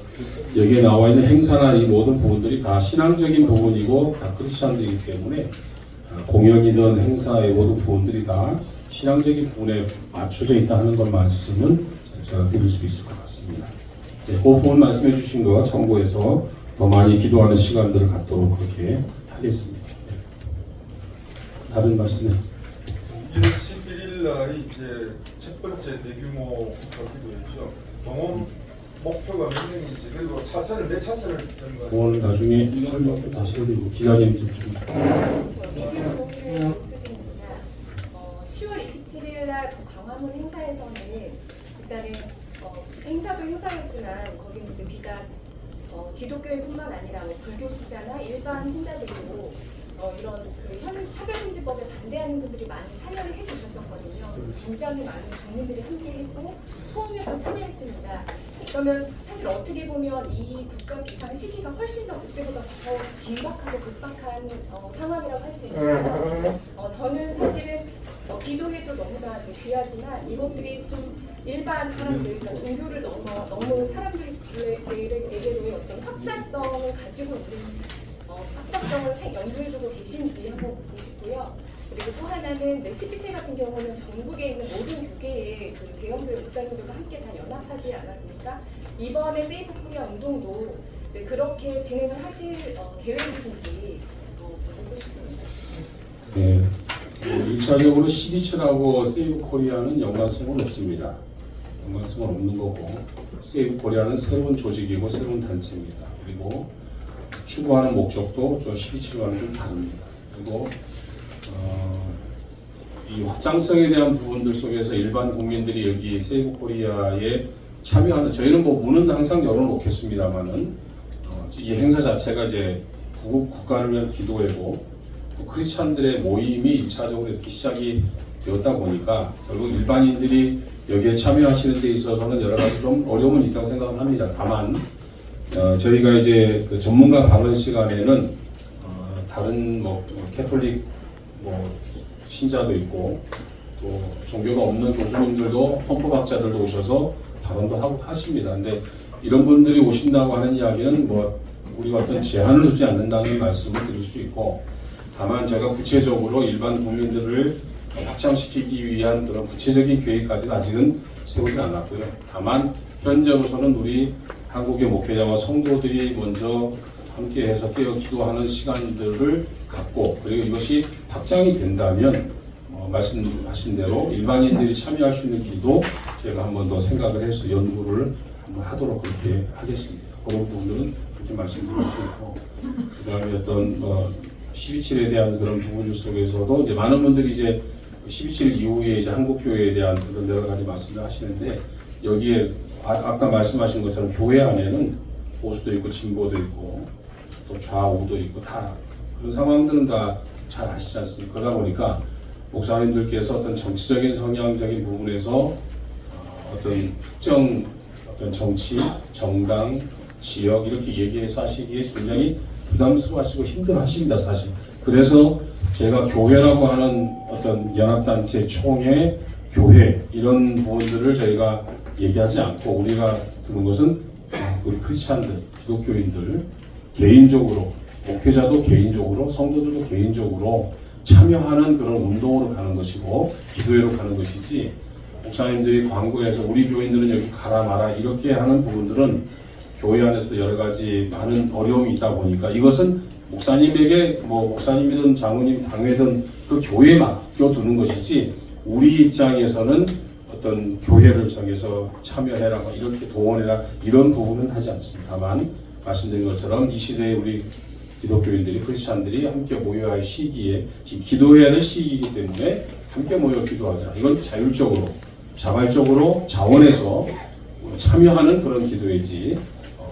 여기에 나와 있는 행사나 이 모든 부분들이 다 신앙적인 부분이고 다 크리스찬들이기 때문에 공연이든 행사의 모든 부분들이 다 신앙적인 부분에 맞춰져 있다 하는 것 말씀은 제가 드릴 수 있을 것 같습니다. 네, 그 부분 말씀해 주신 거 참고해서 더 많이 기도하는 시간들을 갖도록 그렇게 하겠습니다. 네. 다른 말씀은? 1월 11일 날이 이제 첫 번째 대규모 기도회죠. 동원 목표가 몇 명인지 그리고 차선을 몇 차선을 되는 거예요? 그건 나중에 설명 다시 해드리고 기자님 좀. 10월 27일 날 광화문 행사에서는 일단은 행사도 행사였지만 거기는 이제 비단 기독교회뿐만 아니라 불교시자나 일반 신자들도 이런 차별금지법에 반대하는 분들이 많이 참여를 해주셨었거든요. 굉장히 많은 국민들이 함께했고 호응에도 참여했습니다. 그러면 사실 어떻게 보면 이 국가 비상 시기가 훨씬 더 그때보다 더 긴박하고 급박한 상황이라고 할 수 있는데요. 저는 사실은 기도회도 너무나 이제 귀하지만 이것들이 좀 일반 사람들, 그러니까 종교를 너무 사람들에게로의 어떤 확장성을 가지고 있는 확장성을 연구해두고 계신지 한번 보고 싶고요. 그리고 또 하나는 이제 12체 같은 경우는 전국에 있는 모든 교계의 그 대형교회 목사님들과 함께 다 연합하지 않았습니까? 이번에 세이브 코리아 운동도 이제 그렇게 진행을 하실 계획이신지 보고 싶습니다. 네. 1차적으로 12층하고 세이브 코리아는 연관성은 없습니다. 연관성은 없는 거고 세이브 코리아는 새로운 조직이고 새로운 단체입니다. 그리고 추구하는 목적도 저 12층과는 좀 다릅니다. 그리고 이 확장성에 대한 부분들 속에서 일반 국민들이 여기 세이브 코리아에 참여하는 저희는 뭐 문은 항상 열어놓겠습니다만은 이 행사 자체가 이제 국가를 위한 기도회고 크리스찬들의 모임이 1차적으로 이렇게 시작이 되었다 보니까 결국 일반인들이 여기에 참여하시는 데 있어서는 여러 가지 좀 어려움은 있다고 생각을 합니다. 다만 저희가 이제 그 전문가 발언 시간에는 다른 뭐 캐톨릭 뭐 신자도 있고 또 종교가 없는 교수님들도 헌법학자들도 오셔서 발언도 하고 하십니다. 근데 이런 분들이 오신다고 하는 이야기는 뭐 우리가 어떤 제한을 두지 않는다는 말씀을 드릴 수 있고 다만 제가 구체적으로 일반 국민들을 확장시키기 위한 그런 구체적인 계획까지는 아직은 세우지 않았고요. 다만 현재로서는 우리 한국의 목회자와 성도들이 먼저 함께해서 깨어 기도하는 시간들을 갖고 그리고 이것이 확장이 된다면 말씀하신 대로 일반인들이 참여할 수 있는 길도 제가 한 번 더 생각을 해서 연구를 한번 하도록 그렇게 하겠습니다. 그런 부분들은 그렇게 말씀드릴 수 있고 그다음에 어떤 12.7에 대한 그런 부분들 속에서도 이제 많은 분들이 이제 12.7 이후에 이제 한국 교회에 대한 그런 여러 가지 말씀을 하시는데 여기에 아까 말씀하신 것처럼 교회 안에는 보수도 있고 진보도 있고 또 좌우도 있고 다 그런 상황들은 다 잘 아시지 않습니까? 그러다 보니까 목사님들께서 어떤 정치적인 성향적인 부분에서 어떤 특정 어떤 정치, 정당, 지역 이렇게 얘기해서 하시기에 굉장히 부담스러워하시고 힘들어하십니다, 사실. 그래서 제가 교회라고 하는 어떤 연합단체, 총회, 교회 이런 부분들을 저희가 얘기하지 않고 우리가 두는 것은 우리 크리스찬들, 기독교인들 개인적으로, 목회자도 개인적으로, 성도들도 개인적으로 참여하는 그런 운동으로 가는 것이고 기도회로 가는 것이지 목사님들이 광고해서 우리 교인들은 여기 가라 마라 이렇게 하는 부분들은 교회 안에서도 여러 가지 많은 어려움이 있다 보니까 이것은 목사님에게 뭐 목사님이든 장로님 당회든 그 교회에 맡겨두는 것이지 우리 입장에서는 어떤 교회를 정해서 참여해라 뭐 이렇게 동원해라 이런 부분은 하지 않습니다. 다만 말씀드린 것처럼 이 시대에 우리 기독교인들이 크리스찬들이 함께 모여야 할 시기에 지금 기도해야 할 시기이기 때문에 함께 모여 기도하자. 이건 자율적으로 자발적으로 자원해서 참여하는 그런 기도회지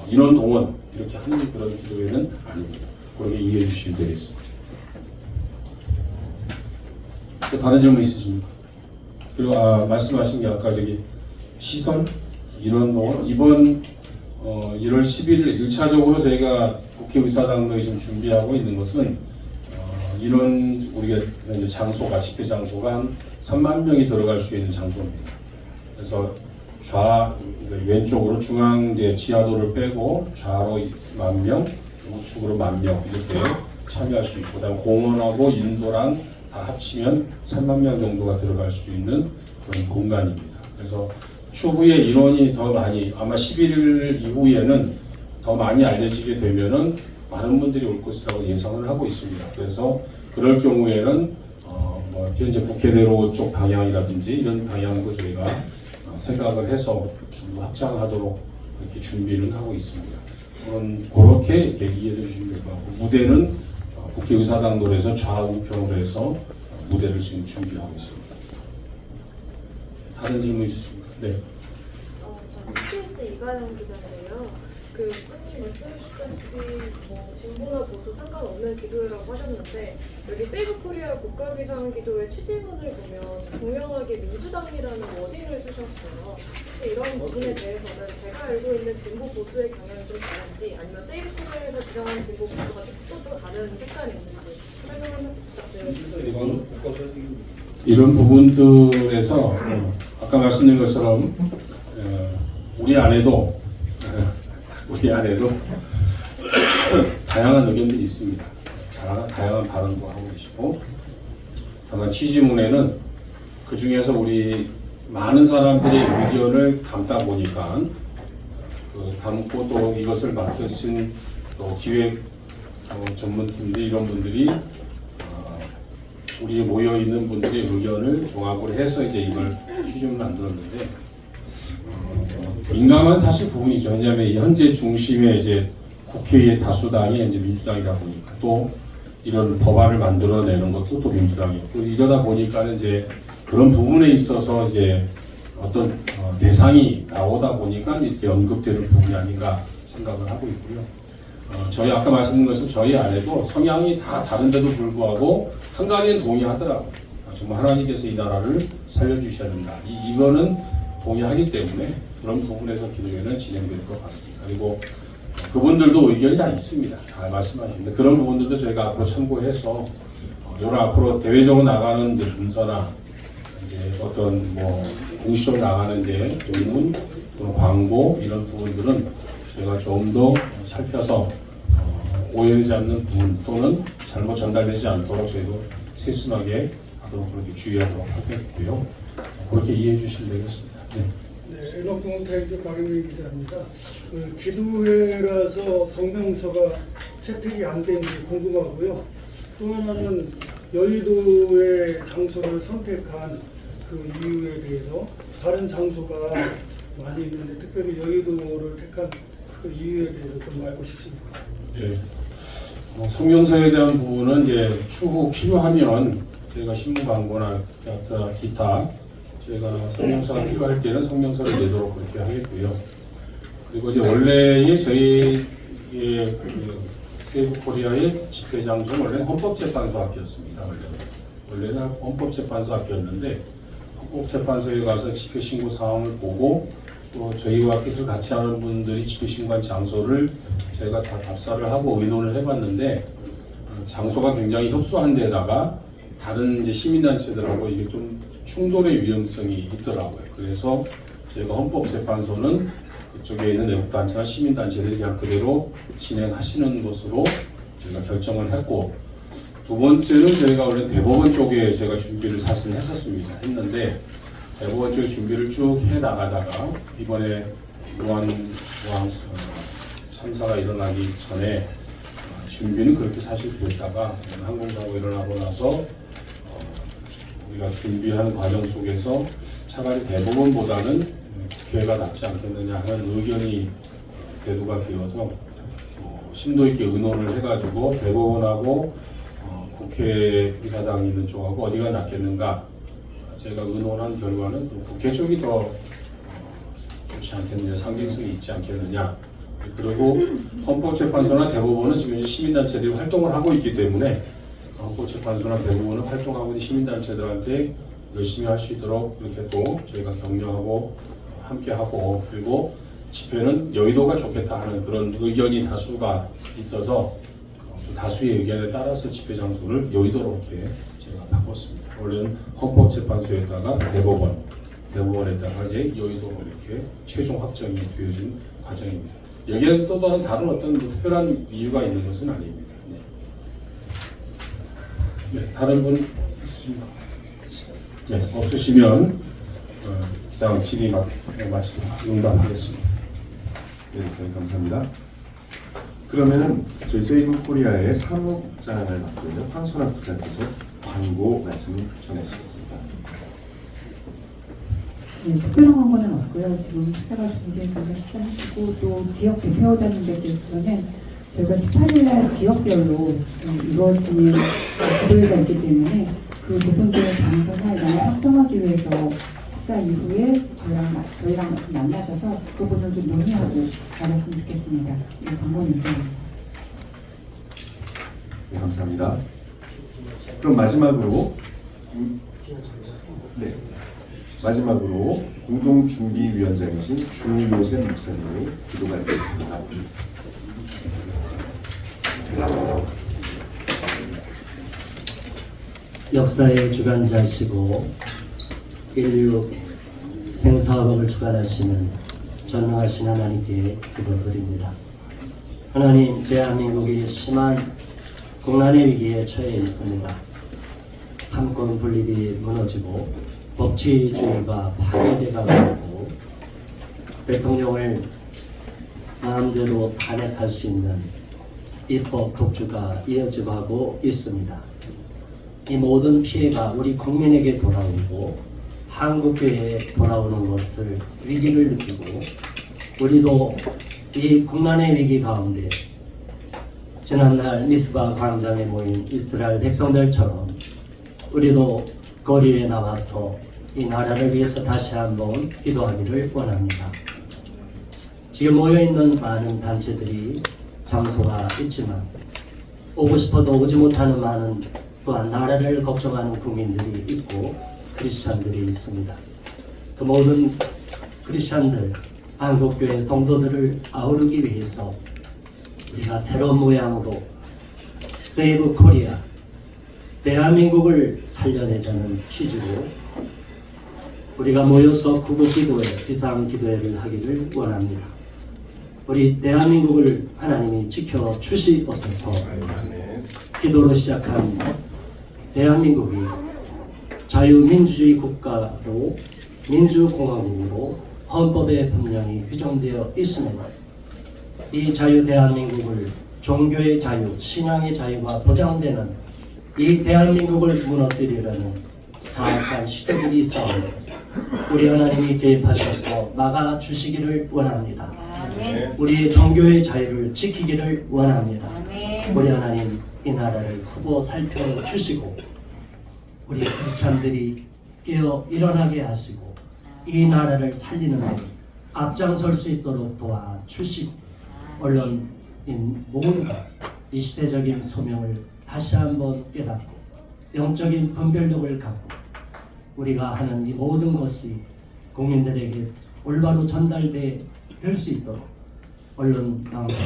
인원 동원 이렇게 하는 그런 기도회는 아닙니다. 그렇게 이해해 주시면 되겠습니다. 또 다른 질문 있으십니까? 그리고 말씀하신 게 아까 저기 시설 인원 동원 이번 1월 11일 1차적으로 저희가 국회의사당로에 지금 준비하고 있는 것은 인원 우리가 현재 장소가 집회 장소가 한 3만 명이 들어갈 수 있는 장소입니다. 그래서 왼쪽으로 중앙 이제 지하도를 빼고 좌로 10,000명, 우측으로 10,000명 이렇게 참여할 수 있고, 그다음 공원하고 인도랑 다 합치면 3만 명 정도가 들어갈 수 있는 그런 공간입니다. 그래서 추후에 인원이 더 많이 아마 11일 이후에는 더 많이 알려지게 되면은 많은 분들이 올 것이라고 예상을 하고 있습니다. 그래서 그럴 경우에는 뭐 현재 국회대로 쪽 방향이라든지 이런 방향도 저희가 생각을 해서 좀 확장하도록 이렇게 준비를 하고 있습니다. 그렇게 이렇게 이해해 주시면 될 것 같고 무대는 국회의사당로에서 좌우편으로 해서 무대를 지금 준비하고 있습니다. 다른 질문 있으십니까? 네. 저는 CBS 이가영 기자인데요. 교수님 말씀하셨다시피 뭐 진보나 보수 상관없는 기도회라고 하셨는데 여기 세이브 코리아 국가비상기도회 취지문을 보면 분명하게 민주당이라는 워딩을 쓰셨어요. 혹시 이런 부분에 대해서는 제가 알고 있는 진보 보수의 경향이 좀 다른지 아니면 세이브 코리아에서 지정한 진보 보수가 또 다른 색깔이 있는지 설명 한 말씀 부탁드립니다. 이런 부분들에서 아까 말씀드린 것처럼 우리 안에도 다양한 의견들이 있습니다. 다양한 발언도 하고 계시고 다만 취지문에는 그 중에서 우리 많은 사람들의 의견을 담다 보니까 담고 또 이것을 맡으신 또 기획 전문팀들 이런 분들이 우리 모여 있는 분들의 의견을 종합을 해서 이제 이걸 취지문을 만들었는데 민감한 사실 부분이죠. 왜냐하면 현재 중심에 이제 국회의 다수당이 이제 민주당이다 보니까 또 이런 법안을 만들어내는 것도 또 민주당이고 이러다 보니까는 이제 그런 부분에 있어서 이제 어떤 대상이 나오다 보니까 이렇게 언급되는 부분이 아닌가 생각을 하고 있고요. 저희 아까 말씀드린 것처럼 저희 안에도 성향이 다 다른데도 불구하고 한 가지는 동의하더라고요. 정말 하나님께서 이 나라를 살려주셔야 된다. 이거는 동의하기 때문에 그런 부분에서 기도회는 진행될 것 같습니다. 그리고 그분들도 의견이 다 있습니다. 다 말씀하시는데 그런 부분들도 저희가 앞으로 참고해서 여러 앞으로 대외적으로 나가는 이제 문서나 이제 어떤 뭐 공식적으로 나가는 이제 논문 또는 광고 이런 부분들은 저희가 좀 더 살펴서 오해되지 않는 부분 또는 잘못 전달되지 않도록 저희도 세심하게 하도록 그렇게 주의하도록 하겠고요. 그렇게 이해해 주시면 되겠습니다. 네. 네, 에너공타임즈 강영민 기자입니다. 기도회라서 성명서가 채택이 안 되는지 궁금하고요. 또 하나는 여의도의 장소를 선택한 그 이유에 대해서 다른 장소가 많이 있는데 특별히 여의도를 택한 그 이유에 대해서 좀 알고 싶습니다. 예. 성명서에 대한 부분은 이제 추후 필요하면 저희가 신문 광고나 기타 저희가 성명서가 필요할 때는 성명서를 내도록 그렇게 하겠고요. 그리고 이제 원래의 저희의 세이브 코리아의 집회 장소는 원래 헌법재판소 앞이었습니다. 원래는 헌법재판소 앞이었는데 헌법재판소에 가서 집회 신고 상황을 보고 또 저희와 뜻을 같이 하는 분들이 집회 신고한 장소를 저희가 다 답사를 하고 의논을 해봤는데 장소가 굉장히 협소한 데다가 다른 이제 시민단체들하고 이게 좀 충돌의 위험성이 있더라고요. 그래서 저희가 헌법재판소는 그쪽에 있는 애국단체나 시민단체들이 그냥 그대로 진행하시는 것으로 저희가 결정을 했고, 두 번째는 저희가 원래 대법원 쪽에 제가 준비를 사실 했는데 대법원 쪽에 준비를 쭉 해나가다가 이번에 무한 참사가 일어나기 전에 준비는 그렇게 사실 됐다가 항공사고 일어나고 나서 우리가 준비하는 과정 속에서 차라리 대법원보다는 국회가 낫지 않겠느냐 하는 의견이 대두가 되어서 심도 있게 의논을 해가지고 대법원하고 국회의사당 있는 쪽하고 어디가 낫겠는가 제가 의논한 결과는 국회 쪽이 더 좋지 않겠느냐, 상징성이 있지 않겠느냐. 그리고 헌법재판소나 대법원은 지금 이제 시민단체들이 활동을 하고 있기 때문에 헌법재판소나 대법원은 활동하고 있는 시민단체들한테 열심히 할 수 있도록 이렇게 또 저희가 격려하고 함께하고, 그리고 집회는 여의도가 좋겠다 하는 그런 의견이 다수가 있어서 다수의 의견에 따라서 집회 장소를 여의도로 이렇게 제가 바꿨습니다. 원래는 헌법재판소에다가 대법원에다가 이제 여의도로 이렇게 최종 확정이 되어진 과정입니다. 여기에 또 다른 어떤 특별한 이유가 있는 것은 아닙니다. 네, 다른 분 있으십니까? 네, 없으시면 기상 질의 마치도록 응답하겠습니다. 네, 목사님 감사합니다. 그러면은 저희 세이브 코리아의 사무국장을 맡고 있는 황선학 부장께서 광고 말씀을 전해주시겠습니다. 네, 특별한 광고는 없고요. 지금 식사가 준비되어서 식사하시고 또 지역 대표자님들께서는 저희가 18일날 지역별로 이루어지는 기도회가 있기 때문에 그 부분들의 장소나 이런 걸 확정하기 위해서 식사 이후에 저희랑 좀 만나셔서 그 부분을 좀 논의하고 가셨으면 좋겠습니다. 이 광고는 이상입니다. 네, 감사합니다. 그럼 마지막으로 공동준비위원장이신 주요셉 목사님의 기도가 있겠습니다. 역사의 주관자시고 인류 생사업을 주관하시는 전능하신 하나님께 기도드립니다. 하나님, 대한민국이 심한 국난의 위기에 처해 있습니다. 삼권 분립이 무너지고 법치주의가 파괴되어가고 있고 대통령을 마음대로 탄핵할 수 있는 입법 독주가 이어지고 하고 있습니다. 이 모든 피해가 우리 국민에게 돌아오고 한국교회에 돌아오는 것을 위기를 느끼고 우리도 이 국난의 위기 가운데 지난날 미스바 광장에 모인 이스라엘 백성들처럼 우리도 거리에 나와서 이 나라를 위해서 다시 한번 기도하기를 원합니다. 지금 모여있는 많은 단체들이 장소가 있지만 오고 싶어도 오지 못하는 많은 또한 나라를 걱정하는 국민들이 있고 크리스찬들이 있습니다. 그 모든 크리스찬들, 한국교회 성도들을 아우르기 위해서 우리가 새로운 모양으로 세이브 코리아, 대한민국을 살려내자는 취지로 우리가 모여서 구국기도회, 비상기도회를 하기를 원합니다. 우리 대한민국을 하나님이 지켜주시옵소서. 기도로 시작한 대한민국이 자유민주주의 국가로 민주공화국으로 헌법에 분명히 규정되어 있습니다. 이 자유 대한민국을 종교의 자유, 신앙의 자유가 보장되는 이 대한민국을 무너뜨리려는 사악한 시도들이 있사오니 우리 하나님이 개입하셔서 막아주시기를 원합니다. 우리의 종교의 자유를 지키기를 원합니다. 우리 하나님 이 나라를 후보 살펴주시고 우리 크리스찬들이 깨어 일어나게 하시고 이 나라를 살리는 데 앞장설 수 있도록 도와주시고 언론인 모두가 이 시대적인 소명을 다시 한번 깨닫고 영적인 분별력을 갖고 우리가 하는 이 모든 것이 국민들에게 올바로 전달될 수 있도록 언론 방송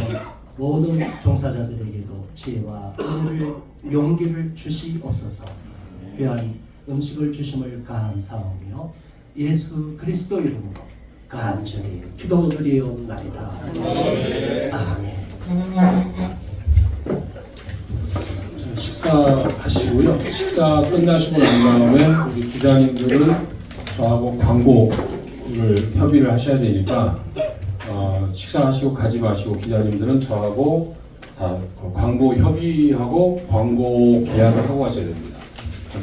모든 종사자들에게도 지혜와 은혜를 용기를 주시옵소서. 귀한 음식을 주심을 감사하며 예수 그리스도 이름으로 간절히 기도드리옵나이다. 아멘. 자, 식사하시고요. 식사 끝나시고 난 다음에 우리 기자님들은 저하고 광고를 협의를 하셔야 되니까 식사하시고 가지 마시고 기자님들은 저하고 다 광고 협의하고 광고 계약을 하고 가셔야 됩니다.